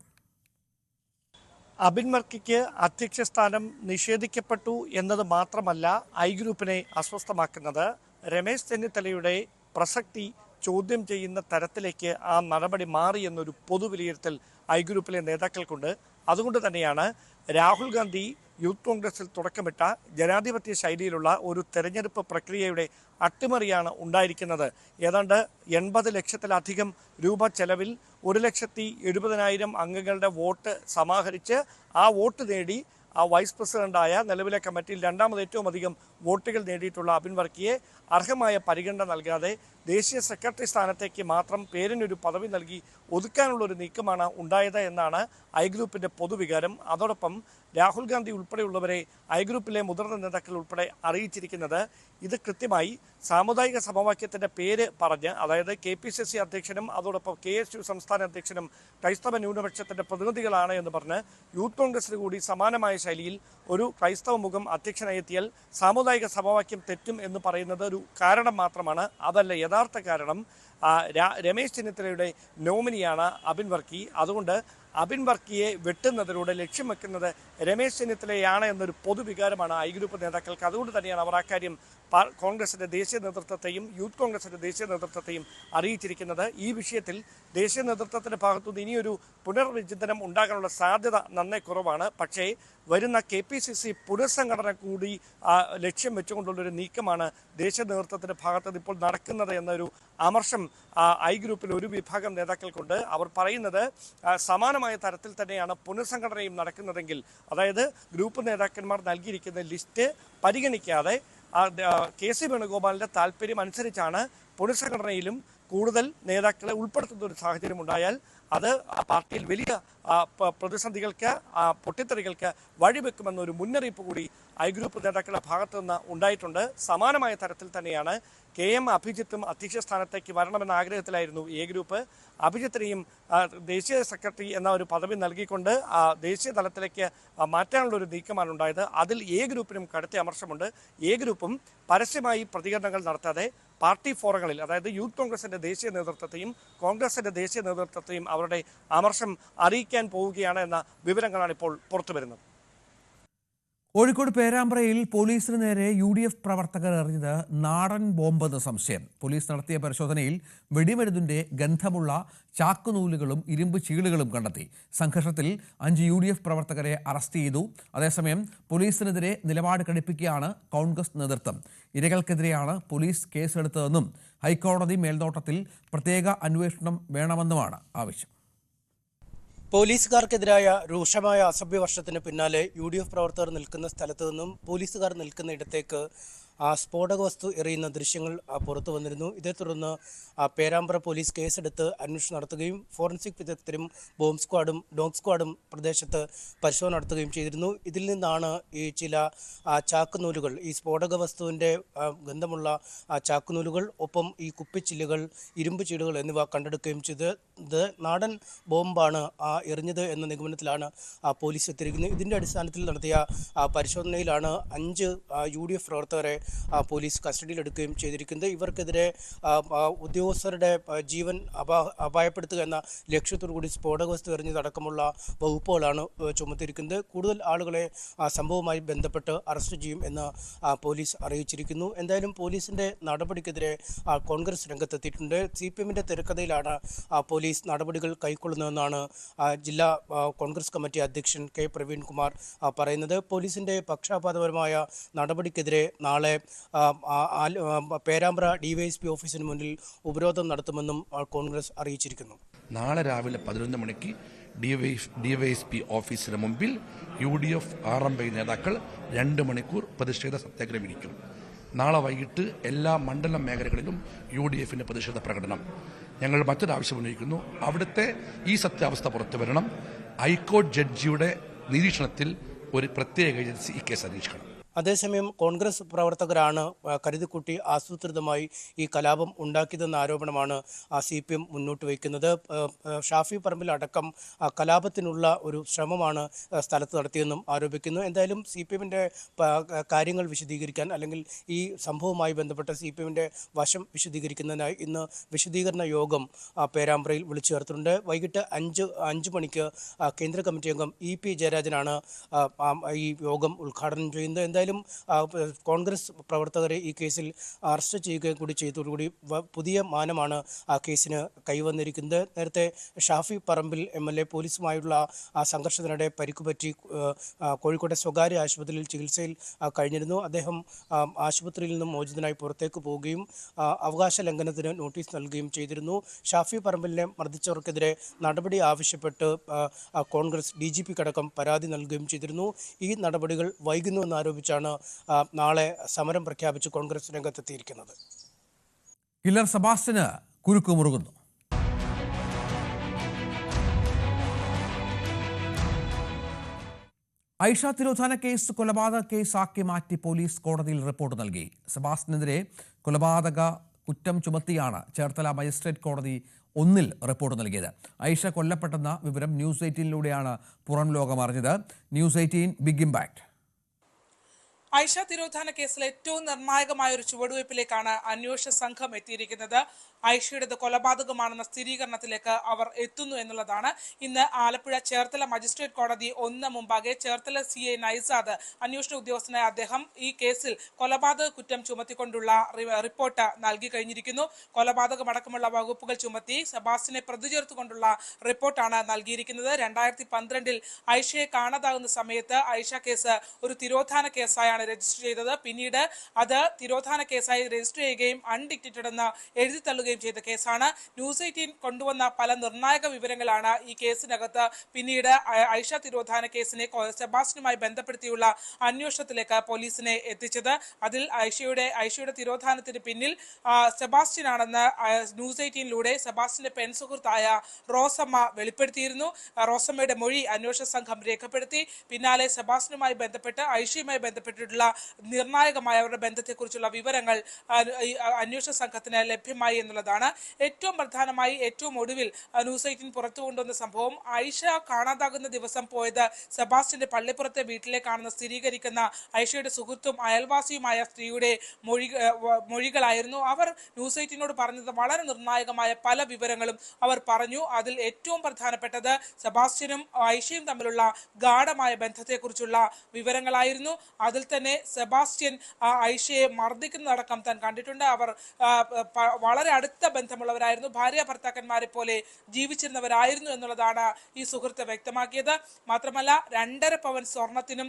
S6: അബിൻ വർക്കിക്ക് അധ്യക്ഷ സ്ഥാനം നിഷേധിക്കപ്പെട്ടു എന്നത് മാത്രമല്ല ഐ ഗ്രൂപ്പിനെ അസ്വസ്ഥമാക്കുന്നത്. രമേശ് ചെന്നിത്തലയുടെ പ്രസക്തി ചോദ്യം ചെയ്യുന്ന തരത്തിലേക്ക് ആ നടപടി മാറി എന്നൊരു പൊതുവിലയിരുത്തൽ ഐ ഗ്രൂപ്പിലെ നേതാക്കൾക്കുണ്ട്. അതുകൊണ്ട് തന്നെയാണ് രാഹുൽ ഗാന്ധി യൂത്ത് കോൺഗ്രസിൽ തുടക്കമിട്ട ജനാധിപത്യ ശൈലിയിലുള്ള ഒരു തെരഞ്ഞെടുപ്പ് പ്രക്രിയയുടെ അട്ടിമറിയാണ് ഉണ്ടായിരിക്കുന്നത്. ഏതാണ്ട് 80 ലക്ഷത്തിലധികം രൂപ ചെലവിൽ 1,70,000 അംഗങ്ങളുടെ വോട്ട് സമാഹരിച്ച് ആ വോട്ട് നേടി ആ വൈസ് പ്രസിഡന്റായ നിലവിലെ കമ്മിറ്റിയിൽ രണ്ടാമത് ഏറ്റവും അധികം വോട്ടുകൾ നേടിയിട്ടുള്ള അബിൻ വർക്കിയെ അർഹമായ പരിഗണന നൽകാതെ ദേശീയ സെക്രട്ടറി സ്ഥാനത്തേക്ക് മാത്രം പേരിനൊരു പദവി നൽകി ഒതുക്കാനുള്ളൊരു നീക്കമാണ് ഉണ്ടായത് എന്നാണ് ഐ ഗ്രൂപ്പിന്റെ പൊതുവികാരം. അതോടൊപ്പം രാഹുൽ ഗാന്ധി ഉൾപ്പെടെയുള്ളവരെ ഐ ഗ്രൂപ്പിലെ മുതിർന്ന നേതാക്കൾ ഉൾപ്പെടെ അറിയിച്ചിരിക്കുന്നത് ഇത് കൃത്യമായി സാമുദായിക സമവാക്യത്തിന്റെ പേര് പറഞ്ഞ്, അതായത് KPCC അധ്യക്ഷനും അതോടൊപ്പം KSU സംസ്ഥാന അധ്യക്ഷനും ക്രൈസ്തവ ന്യൂനപക്ഷത്തിന്റെ പ്രതിനിധികളാണ് എന്ന് പറഞ്ഞ് യൂത്ത് കോൺഗ്രസിന് കൂടി സമാനമായ ശൈലിയിൽ ഒരു ക്രൈസ്തവ മുഖം അധ്യക്ഷനായി എത്തിയാൽ സാമുദായിക സമവാക്യം തെറ്റും എന്ന് പറയുന്നത് ഒരു കാരണം മാത്രമാണ്. അതല്ല യഥാർത്ഥ കാരണം. രമേശ് ചെന്നിത്തലയുടെ നോമിനിയാണ് അബിൻ വർക്കി. അതുകൊണ്ട് അബിൻ വർക്കിയെ വെട്ടുന്നതിലൂടെ ലക്ഷ്യം വെക്കുന്നത് രമേശ് ചെന്നിത്തലയാണ് എന്നൊരു പൊതുവികാരമാണ് ഐ ഗ്രൂപ്പ് നേതാക്കൾക്ക്. അതുകൊണ്ട് തന്നെയാണ് അവർ അക്കാര്യം കോൺഗ്രസിന്റെ ദേശീയ നേതൃത്വത്തെയും യൂത്ത് കോൺഗ്രസിന്റെ ദേശീയ നേതൃത്വത്തെയും അറിയിച്ചിരിക്കുന്നത്. ഈ വിഷയത്തിൽ ദേശീയ നേതൃത്വത്തിന്റെ ഭാഗത്തുനിന്ന് ഇനിയൊരു പുനർവിചിന്തനം ഉണ്ടാകാനുള്ള സാധ്യത നന്നേ കുറവാണ്. പക്ഷേ വരുന്ന KPCC പുനഃസംഘടന കൂടി ലക്ഷ്യം വെച്ചുകൊണ്ടുള്ളൊരു നീക്കമാണ് ദേശീയ നേതൃത്വത്തിന്റെ ഭാഗത്ത് ഇപ്പോൾ നടക്കുന്നത് എന്നൊരു അമർഷം ഐ ഗ്രൂപ്പിൽ ഒരു വിഭാഗം നേതാക്കൾക്കുണ്ട്. അവർ പറയുന്നത് സമാനമായ തരത്തിൽ തന്നെയാണ് പുനഃസംഘടനയും നടക്കുന്നതെങ്കിൽ, അതായത് ഗ്രൂപ്പ് നേതാക്കന്മാർ നൽകിയിരിക്കുന്ന ലിസ്റ്റ് പരിഗണിക്കാതെ KC വേണുഗോപാലിന്റെ താല്പര്യം അനുസരിച്ചാണ് പുനഃസംഘടനയിലും കൂടുതൽ നേതാക്കളെ ഉൾപ്പെടുത്തുന്ന ഒരു സാഹചര്യം ഉണ്ടായാൽ അത് പാർട്ടിയിൽ വലിയ പ്രതിസന്ധികൾക്ക് പൊട്ടിത്തെറികൾക്ക് വഴിവെക്കുമെന്നൊരു മുന്നറിയിപ്പ് കൂടി ഐ ഗ്രൂപ്പ് നേതാക്കളുടെ ഭാഗത്തു നിന്ന് ഉണ്ടായിട്ടുണ്ട്. സമാനമായ തരത്തിൽ തന്നെയാണ് KM അഭിജിത്തും അധ്യക്ഷ സ്ഥാനത്തേക്ക് വരണമെന്ന ആഗ്രഹത്തിലായിരുന്നു എ ഗ്രൂപ്പ്. അഭിജിത്തിനെയും ദേശീയ സെക്രട്ടറി എന്ന ഒരു പദവി നൽകിക്കൊണ്ട് ദേശീയ തലത്തിലേക്ക് മാറ്റാനുള്ള ഒരു നീക്കമാണ് ഉണ്ടായത്. അതിൽ എ ഗ്രൂപ്പിനും കടുത്ത അമർഷമുണ്ട്. എ ഗ്രൂപ്പും പരസ്യമായി പ്രതികരണങ്ങൾ നടത്താതെ പാർട്ടി ഫോറങ്ങളിൽ, അതായത് യൂത്ത് കോൺഗ്രസിന്റെ ദേശീയ നേതൃത്വത്തെയും കോൺഗ്രസിന്റെ ദേശീയ നേതൃത്വത്തെയും അവരുടെ അമർഷം അറിയിക്കാൻ പോവുകയാണ് എന്ന വിവരങ്ങളാണ് ഇപ്പോൾ പുറത്തുവരുന്നത്.
S1: കോഴിക്കോട് പേരാമ്പ്രയിൽ പോലീസിന് നേരെ UDF പ്രവർത്തകർ എറിഞ്ഞത് നാടൻ ബോംബെന്ന് സംശയം. പോലീസ് നടത്തിയ പരിശോധനയിൽ വെടിമരുന്നിന്റെ ഗന്ധമുള്ള ചാക്കുനൂലുകളും ഇരുമ്പ് ചീളുകളും കണ്ടെത്തി. സംഘർഷത്തിൽ 5 UDF പ്രവർത്തകരെ അറസ്റ്റ് ചെയ്തു. അതേസമയം പോലീസിനെതിരെ നിലപാട് കടുപ്പിക്കുകയാണ് കോൺഗ്രസ് നേതൃത്വം. ഇരകൾക്കെതിരെയാണ് പോലീസ് കേസെടുത്തതെന്നും ഹൈക്കോടതി മേൽനോട്ടത്തിൽ പ്രത്യേക അന്വേഷണം വേണമെന്നുമാണ് ആവശ്യം.
S7: പോലീസുകാർക്കെതിരായ രൂക്ഷമായ അസഭ്യവർഷത്തിന് പിന്നാലെ UDF പ്രവർത്തകർ നിൽക്കുന്ന സ്ഥലത്തു നിന്നും പോലീസുകാർ നിൽക്കുന്ന ഇടത്തേക്ക് സ്ഫോടക വസ്തു എറിയുന്ന ദൃശ്യങ്ങൾ പുറത്തു വന്നിരുന്നു. ഇതേ തുടർന്ന് പേരാമ്പ്ര പോലീസ് കേസെടുത്ത് അന്വേഷണം നടത്തുകയും ഫോറൻസിക് വിദഗ്ധരും ബോംബ് സ്ക്വാഡും ഡോഗ് സ്ക്വാഡും പ്രദേശത്ത് പരിശോധന നടത്തുകയും ചെയ്തിരുന്നു. ഇതിൽ നിന്നാണ് ഈ ചില ചാക്കുനൂലുകൾ, ഈ സ്ഫോടക വസ്തുവിൻ്റെ ഗന്ധമുള്ള ചാക്കുനൂലുകൾ, ഒപ്പം ഈ കുപ്പിച്ചില്ലുകൾ, ഇരുമ്പ് ചീടുകൾ എന്നിവ കണ്ടെടുക്കുകയും ചെയ്തത്. നാടൻ ബോംബാണ് എറിഞ്ഞത് എന്ന നിഗമനത്തിലാണ് പോലീസ് എത്തിയിരിക്കുന്നത്. ഇതിൻ്റെ അടിസ്ഥാനത്തിൽ നടത്തിയ പരിശോധനയിലാണ് 5 UDF പ്രവർത്തകരെ പോലീസ് കസ്റ്റഡിയിലെടുക്കുകയും ചെയ്തിരിക്കുന്നത്. ഇവർക്കെതിരെ ഉദ്യോഗസ്ഥരുടെ ജീവൻ അപായപ്പെടുത്തുക എന്ന ലക്ഷ്യത്തോടു കൂടി സ്ഫോടക വസ്തു എറിഞ്ഞതടക്കമുള്ള വകുപ്പുകളാണ് ചുമത്തിയിരിക്കുന്നത്. കൂടുതൽ ആളുകളെ സംഭവവുമായി ബന്ധപ്പെട്ട് അറസ്റ്റ് ചെയ്യും എന്ന് പോലീസ് അറിയിച്ചിരിക്കുന്നു. എന്തായാലും പോലീസിൻ്റെ നടപടിക്കെതിരെ കോൺഗ്രസ് രംഗത്തെത്തിയിട്ടുണ്ട്. CPMന്റെ തിരക്കഥയിലാണ് പോലീസ് നടപടികൾ കൈക്കൊള്ളുന്നതെന്നാണ് ജില്ലാ കോൺഗ്രസ് കമ്മിറ്റി അധ്യക്ഷൻ K പ്രവീൺകുമാർ പറയുന്നത്. പോലീസിൻ്റെ പക്ഷാപാതപരമായ നടപടിക്കെതിരെ നാളെ പേരാമ്പ്ര DYSP ഓഫീസിന് മുന്നിൽ ഉപരോധം നടത്തുമെന്നും കോൺഗ്രസ് അറിയിച്ചിരിക്കുന്നു.
S8: നാളെ രാവിലെ 11 മണിക്ക് DYSP ഓഫീസിന് മുമ്പിൽ UDF RMI നേതാക്കൾ 2 മണിക്കൂർ പ്രതിഷേധ സത്യാഗ്രഹം ഇരിക്കും. നാളെ വൈകിട്ട് എല്ലാ മണ്ഡലം മേഖലകളിലും UDFന്റെ പ്രതിഷേധ പ്രകടനം. ഞങ്ങൾ മറ്റൊരാവശ്യം ഉന്നയിക്കുന്നു. അവിടുത്തെ ഈ സത്യാവസ്ഥ പുറത്തു വരണം. ഹൈക്കോടതി ജഡ്ജിയുടെ നിരീക്ഷണത്തിൽ ഒരു പ്രത്യേക ഏജൻസി ഈ കേസ് അന്വേഷിക്കണം.
S7: അതേസമയം കോൺഗ്രസ് പ്രവർത്തകരാണ് കരുതിക്കുട്ടി ആസൂത്രിതമായി ഈ കലാപം ഉണ്ടാക്കിയതെന്ന ആരോപണമാണ് CPM മുന്നോട്ട് വയ്ക്കുന്നത്. ഷാഫി പറമ്പിൽ അടക്കം കലാപത്തിനുള്ള ഒരു ശ്രമമാണ് സ്ഥലത്ത് നടത്തിയെന്നും ആരോപിക്കുന്നു. എന്തായാലും CPMന്റെ കാര്യങ്ങൾ വിശദീകരിക്കാൻ അല്ലെങ്കിൽ ഈ സംഭവവുമായി ബന്ധപ്പെട്ട CPMന്റെ വശം വിശദീകരിക്കുന്നതിനായി ഇന്ന് വിശദീകരണ യോഗം പേരാമ്പ്രയിൽ വിളിച്ചു ചേർത്തിട്ടുണ്ട്. വൈകിട്ട് 5 മണിക്ക് കേന്ദ്ര കമ്മിറ്റി അംഗം EP ജയരാജനാണ് ഈ യോഗം ഉദ്ഘാടനം ചെയ്യുന്നത്. എന്തായാലും കോൺഗ്രസ് പ്രവർത്തകരെ ഈ കേസിൽ അറസ്റ്റ് ചെയ്യുകയും കൂടി ചെയ്തതോടുകൂടി പുതിയ മാനമാണ് ആ കേസിന് കൈവന്നിരിക്കുന്നത്. നേരത്തെ ഷാഫി പറമ്പിൽ MLA പോലീസുമായുള്ള സംഘർഷത്തിനിടെ പരിക്കുപറ്റി കോഴിക്കോട്ടെ സ്വകാര്യ ആശുപത്രിയിൽ ചികിത്സയിൽ കഴിഞ്ഞിരുന്നു. അദ്ദേഹം ആശുപത്രിയിൽ നിന്നും മോചിതനായി പുറത്തേക്ക് പോവുകയും അവകാശ ലംഘനത്തിന് നോട്ടീസ് നൽകുകയും ചെയ്തിരുന്നു. ഷാഫി പറമ്പിലിനെ മർദ്ദിച്ചവർക്കെതിരെ നടപടി ആവശ്യപ്പെട്ട് കോൺഗ്രസ് DGPക്കടക്കം പരാതി നൽകുകയും ചെയ്തിരുന്നു. ഈ നടപടികൾ വൈകുന്നുവെന്നാരോപിച്ചാണ് നാളെ സമരം പ്രഖ്യാപിച്ച് കോൺഗ്രസ് രംഗത്തെത്തിയിരിക്കുന്നത്.
S1: കില്ലർ സെബാസ്റ്റ്യന് കുരുക്ക് മുറുകുന്നു. ഐഷ തിരോധാന കേസ് കൊലപാതക കേസാക്കി മാറ്റി പോലീസ് കോടതിയിൽ റിപ്പോർട്ട് നൽകി. സെബാസ്റ്റ്യനെതിരെ കൊലപാതക കുറ്റം ചുമത്തിയാണ് ചേർത്തല മജിസ്ട്രേറ്റ് കോടതി 1 റിപ്പോർട്ട് നൽകിയത്. ഐഷ കൊല്ലപ്പെട്ടെന്ന വിവരം ന്യൂസ് 18ലൂടെയാണ് പുറം ലോകം അറിഞ്ഞത്. News 18 big impact.
S20: ഐഷ തിരോധാന കേസിൽ ഏറ്റവും നിർണായകമായ ഒരു ചുവടുവയ്പ്പിലേക്കാണ് അന്വേഷണ സംഘം എത്തിയിരിക്കുന്നത്. ഐഷയുടേത് കൊലപാതകമാണെന്ന സ്ഥിരീകരണത്തിലേക്ക് അവർ എത്തുന്നു എന്നുള്ളതാണ്. ഇന്ന് ആലപ്പുഴ ചേർത്തല മജിസ്ട്രേറ്റ് കോടതി 1 മുമ്പാകെ ചേർത്തല CI നൈസാദ് അന്വേഷണ ഉദ്യോഗസ്ഥനായ അദ്ദേഹം ഈ കേസിൽ കൊലപാതക കുറ്റം ചുമത്തിക്കൊണ്ടുള്ള റിപ്പോർട്ട് നൽകി കഴിഞ്ഞിരിക്കുന്നു. കൊലപാതകമടക്കമുള്ള വകുപ്പുകൾ ചുമത്തി സെബാസ്റ്റ്യനെ പ്രതി ചേർത്തുകൊണ്ടുള്ള റിപ്പോർട്ടാണ് നൽകിയിരിക്കുന്നത്. 2012 ഐഷയെ കാണാതാകുന്ന സമയത്ത് ഐഷ കേസ് ഒരു തിരോധാന കേസായാണ് രജിസ്റ്റർ ചെയ്തത്. പിന്നീട് അത് തിരോധാന കേസായി രജിസ്റ്റർ ചെയ്യുകയും അൺഡിക്റ്റഡ് എന്ന് എഴുതി തള്ളുകയും ചെയ്ത കേസാണ്. ന്യൂസ് 18 കൊണ്ടുവന്ന പല നിർണായക വിവരങ്ങളാണ് ഈ കേസിനകത്ത് പിന്നീട് ഐഷ തിരോധാന കേസിനെ സെബാസ്റ്റ്യനുമായി ബന്ധപ്പെടുത്തിയുള്ള അന്വേഷണത്തിലേക്ക് പോലീസിനെ എത്തിച്ചത്. അതിൽ ഐഷയുടെ തിരോധാനത്തിന് പിന്നിൽ സെബാസ്റ്റ്യനാണെന്ന് ന്യൂസ് 18ലൂടെ സെബാസ്റ്റ്യന്റെ പെൺസുഹൃത്തായ റോസമ്മ വെളിപ്പെടുത്തിയിരുന്നു. റോസമ്മയുടെ മൊഴി അന്വേഷണ സംഘം രേഖപ്പെടുത്തി. പിന്നാലെ സെബാസ്റ്റ്യനുമായി ബന്ധപ്പെട്ട് ഐഷയുമായി ബന്ധപ്പെട്ടിട്ടുള്ള നിർണായകമായ അവരുടെ ബന്ധത്തെക്കുറിച്ചുള്ള വിവരങ്ങൾ അന്വേഷണ സംഘത്തിന് ലഭ്യമായി എന്നുള്ളതാണ്. ഏറ്റവും പ്രധാനമായി ഏറ്റവും ഒടുവിൽ ന്യൂസ് 18 പുറത്തു കൊണ്ടുവന്ന സംഭവം ഐഷ കാണാതാകുന്ന ദിവസം പോയത് സെബാസ്റ്റ്യന്റെ പള്ളിപ്പുറത്തെ വീട്ടിലേക്കാണെന്ന് സ്ഥിരീകരിക്കുന്ന ഐഷയുടെ സുഹൃത്തും അയൽവാസിയുമായ സ്ത്രീയുടെ മൊഴികളായിരുന്നു. അവർ ന്യൂസ് 18നോട് പറഞ്ഞത് വളരെ നിർണായകമായ പല വിവരങ്ങളും അവർ പറഞ്ഞു. അതിൽ ഏറ്റവും പ്രധാനപ്പെട്ടത് സെബാസ്റ്റ്യനും ഐഷയും തമ്മിലുള്ള ഗാഢമായ ബന്ധത്തെക്കുറിച്ചുള്ള വിവരങ്ങളായിരുന്നു. അതിൽ തന്നെ സെബാസ്റ്റ്യൻ ഐഷയെ മർദ്ദിക്കുന്നതടക്കം താൻ കണ്ടിട്ടുണ്ട്. അവർ വളരെ അടുത്ത ബന്ധമുള്ളവരായിരുന്നു, ഭാര്യ ഭർത്താക്കന്മാരെ പോലെ ജീവിച്ചിരുന്നവരായിരുന്നു എന്നുള്ളതാണ് ഈ സുഹൃത്ത് വ്യക്തമാക്കിയത്. മാത്രമല്ല 1.5 പവൻ സ്വർണത്തിനും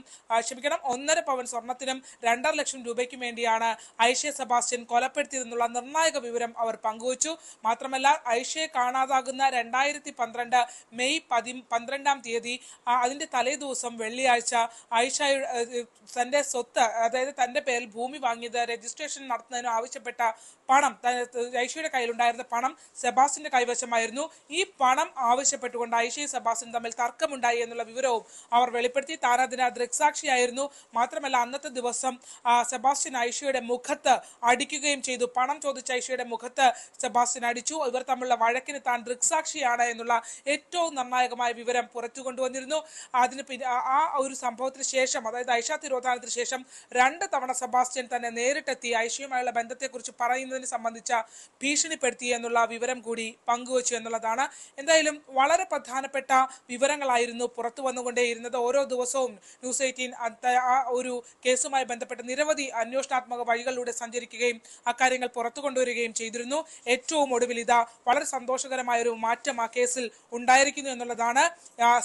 S20: 2.5 ലക്ഷം രൂപയ്ക്കും വേണ്ടിയാണ് ഐഷയെ സെബാസ്റ്റ്യൻ കൊലപ്പെടുത്തിയതെന്നുള്ള നിർണായക വിവരം അവർ പങ്കുവച്ചു. മാത്രമല്ല ഐഷയെ കാണാതാകുന്ന 2012 മെയ് 12 അതിന്റെ തലേ ദിവസം വെള്ളിയാഴ്ച ഐഷ തന്റെ സ്വത്ത്, അതായത് തന്റെ പേരിൽ ഭൂമി വാങ്ങിയത് രജിസ്ട്രേഷൻ നടത്തുന്നതിന് ആവശ്യപ്പെട്ട പണം, ഐഷയുടെ കയ്യിലുണ്ടായിരുന്ന പണം സെബാസ്റ്റ്യന്റെ കൈവശമായിരുന്നു. ഈ പണം ആവശ്യപ്പെട്ടുകൊണ്ട് ഐഷയും സെബാസ്റ്റ്യനും തമ്മിൽ തർക്കമുണ്ടായി എന്നുള്ള വിവരവും അവർ വെളിപ്പെടുത്തി. താൻ അതിന് ദൃക്സാക്ഷിയായിരുന്നു. മാത്രമല്ല അന്നത്തെ ദിവസം സെബാസ്റ്റ്യൻ ഐഷയുടെ മുഖത്ത് അടിക്കുകയും ചെയ്തു. പണം ചോദിച്ച ഐഷയുടെ മുഖത്ത് സെബാസ്റ്റ്യൻ അടിച്ചു. ഇവർ തമ്മിലുള്ള വഴക്കിന് താൻ ദൃക്സാക്ഷിയാണ് എന്നുള്ള ഏറ്റവും നിർണായകമായ വിവരം പുറത്തു കൊണ്ടുവന്നിരുന്നു. അതിന് ആ ഒരു സംഭവത്തിന് ശേഷം, അതായത് ഐഷ തിരോധാനത്തിന് ശേഷം 2 തവണ സെബാസ്റ്റ്യൻ തന്നെ നേരിട്ടെത്തി ഐഷയുമായുള്ള ബന്ധത്തെക്കുറിച്ച് പറയുന്നതിന് സംബന്ധിച്ച ഭീഷണിപ്പെടുത്തി എന്നുള്ള വിവരം കൂടി പങ്കുവച്ചു എന്നുള്ളതാണ്. എന്തായാലും വളരെ പ്രധാനപ്പെട്ട വിവരങ്ങളായിരുന്നു പുറത്തു വന്നുകൊണ്ടേയിരുന്നത്. ഓരോ ദിവസവും ന്യൂസ് 18 ആ ഒരു കേസുമായി ബന്ധപ്പെട്ട് നിരവധി അന്വേഷണാത്മക വഴികളിലൂടെ സഞ്ചരിക്കുകയും അക്കാര്യങ്ങൾ പുറത്തു കൊണ്ടുവരികയും ചെയ്തിരുന്നു. ഏറ്റവും ഒടുവിൽ ഇതാ വളരെ സന്തോഷകരമായ ഒരു മാറ്റം ആ കേസിൽ ഉണ്ടായിരിക്കുന്നു എന്നുള്ളതാണ്.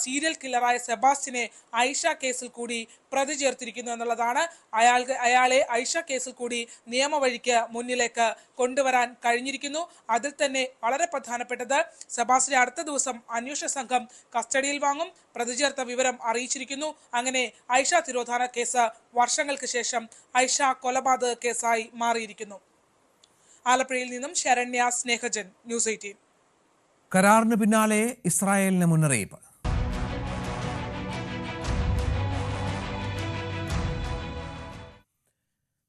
S20: സീരിയൽ കില്ലറായ സെബാസ്റ്റ്യനെ ഐഷ കേസിൽ കൂടി പ്രതി ചേർത്തിരിക്കുന്നു എന്നുള്ളതാണ്. അയാളെ ഐഷ കേസിൽ കൂടി നിയമവഴിക്ക് മുന്നിലേക്ക് കൊണ്ടുവരാൻ കഴിഞ്ഞിരിക്കുന്നു. അതിൽ തന്നെ വളരെ പ്രധാനപ്പെട്ടത് സെബാസ്റ്റ്യനെ അടുത്ത ദിവസം അന്വേഷണ സംഘം കസ്റ്റഡിയിൽ വാങ്ങും. പ്രതി ചേർത്ത വിവരം അറിയിച്ചിരിക്കുന്നു. അങ്ങനെ ഐഷ തിരോധാന കേസ് വർഷങ്ങൾക്ക് ശേഷം ഐഷ കൊലപാതക കേസായി മാറിയിരിക്കുന്നു. ആലപ്പുഴയിൽ നിന്നും ശരണ്യ സ്നേഹജൻ, ന്യൂസ് 18.
S1: കരാറിന് പിന്നാലെ ഇസ്രായേലിന് മുന്നറിയിപ്പ്.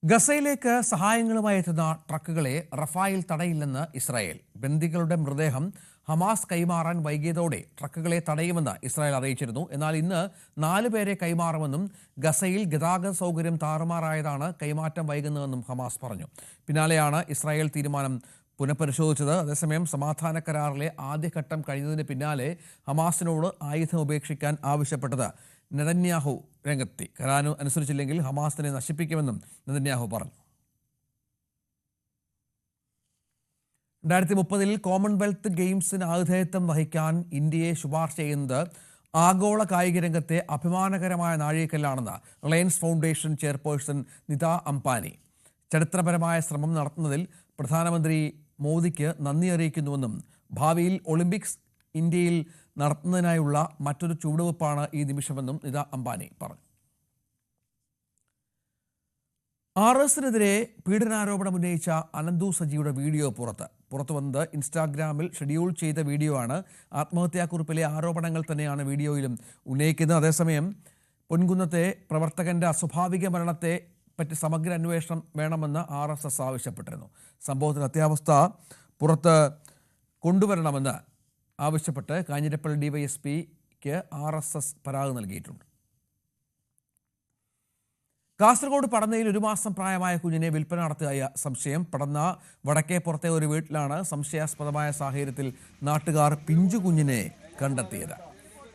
S1: ഗസയിലേക്ക് സഹായങ്ങളുമായി എത്തുന്ന ട്രക്കുകളെ റഫായിൽ തടയില്ലെന്ന് ഇസ്രായേൽ. ബന്ദികളുടെ മൃതദേഹം ഹമാസ് കൈമാറാൻ വൈകിയതോടെ ട്രക്കുകളെ തടയുമെന്ന് ഇസ്രായേൽ അറിയിച്ചിരുന്നു. എന്നാൽ ഇന്ന് 4 പേരെ കൈമാറുമെന്നും ഗസയിൽ ഗതാഗത സൗകര്യം താറുമാറായതാണ് കൈമാറ്റം വൈകുന്നതെന്നും ഹമാസ് പറഞ്ഞു. പിന്നാലെയാണ് ഇസ്രായേൽ തീരുമാനം പുനഃപരിശോധിച്ചത്. അതേസമയം സമാധാന കരാറിലെ ആദ്യഘട്ടം കഴിഞ്ഞതിന് പിന്നാലെ ഹമാസിനോട് ആയുധം ഉപേക്ഷിക്കാൻ ആവശ്യപ്പെട്ടത് നെതന്യാഹു രംഗത്തെത്തി. കരാർ അനുസരിച്ചില്ലെങ്കിൽ ഹമാസിനെ നശിപ്പിക്കുമെന്നും നെതന്യാഹു പറഞ്ഞു. 2030 കോമൺവെൽത്ത് ഗെയിംസിന് ആതിഥേയത്വം വഹിക്കാൻ ഇന്ത്യയെ ശുപാർശ ചെയ്യുന്നത് ആഗോള കായിക രംഗത്തെ അഭിമാനകരമായ നാഴികക്കല്ലാണെന്ന് Reliance Foundation chairperson Nita Ambani. ചരിത്രപരമായ ശ്രമം നടത്തുന്നതിൽ പ്രധാനമന്ത്രി മോദിക്ക് നന്ദി അറിയിക്കുന്നുവെന്നും ഭാവിയിൽ ഒളിമ്പിക്സ് ഇന്ത്യയിൽ നടത്തുന്നതിനായുള്ള മറ്റൊരു ചുവടുവെപ്പാണ് ഈ നിമിഷമെന്നും നിത അംബാനി പറഞ്ഞു. RSനെതിരെ പീഡനാരോപണം ഉന്നയിച്ച അനന്തു സജിയുടെ വീഡിയോ പുറത്തു വന്നത് ഇൻസ്റ്റാഗ്രാമിൽ ഷെഡ്യൂൾ ചെയ്ത വീഡിയോ ആണ്. ആത്മഹത്യാക്കുറിപ്പിലെ ആരോപണങ്ങൾ തന്നെയാണ് വീഡിയോയിലും ഉന്നയിക്കുന്നത്. അതേസമയം പൊൻകുന്നത്തെ പ്രവർത്തകന്റെ അസ്വാഭാവിക മരണത്തെ പറ്റി സമഗ്ര അന്വേഷണം വേണമെന്ന് RSS ആവശ്യപ്പെട്ടിരുന്നു. സംഭവത്തിൽ അത്യാവസ്ഥ പുറത്ത് കൊണ്ടുവരണമെന്ന് ആവശ്യപ്പെട്ട് കാഞ്ഞിരപ്പള്ളി ഡിവൈഎസ്പിക്ക് RSS പരാതി നൽകിയിട്ടുണ്ട്. കാസർഗോഡ് പടന്നയിൽ 1 മാസം പ്രായമായ കുഞ്ഞിനെ വിൽപ്പന നടത്തിയ സംശയം. പടന്ന വടക്കേപ്പുറത്തെ ഒരു വീട്ടിലാണ് സംശയാസ്പദമായ സാഹചര്യത്തിൽ നാട്ടുകാർ പിഞ്ചു കുഞ്ഞിനെ കണ്ടെത്തിയത്.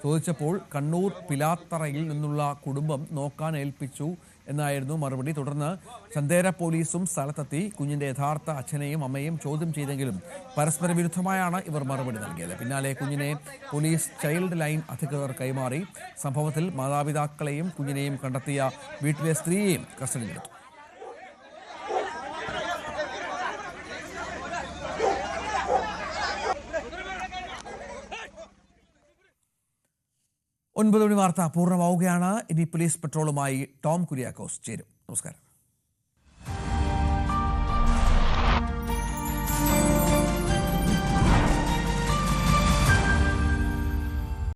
S1: ചോദിച്ചപ്പോൾ കണ്ണൂർ പിലാത്തറയിൽ നിന്നുള്ള കുടുംബം നോക്കാൻ ഏൽപ്പിച്ചു എന്നായിരുന്നു മറുപടി. തുടർന്ന് ചന്തേര പോലീസും സ്ഥലത്തെത്തി കുഞ്ഞിന്റെ യഥാർത്ഥ അച്ഛനെയും അമ്മയും ചോദ്യം ചെയ്തെങ്കിലും പരസ്പര വിരുദ്ധമായാണ് ഇവർ മറുപടി നൽകിയത്. പിന്നാലെ കുഞ്ഞിനെ പോലീസ് ചൈൽഡ് ലൈൻ അധികൃതർ കൈമാറി. സംഭവത്തിൽ മാതാപിതാക്കളെയും കുഞ്ഞിനെയും കണ്ടെത്തിയ വീട്ടിലെ സ്ത്രീയെയും കസ്റ്റഡിയിലെടുത്തു. ഒൻപത് മണി വാർത്ത പൂർണ്ണമാവുകയാണ്. ഇനി പോലീസ് പെട്രോളുമായി ടോം കുര്യാക്കോസ് ചേരും. നമസ്കാരം.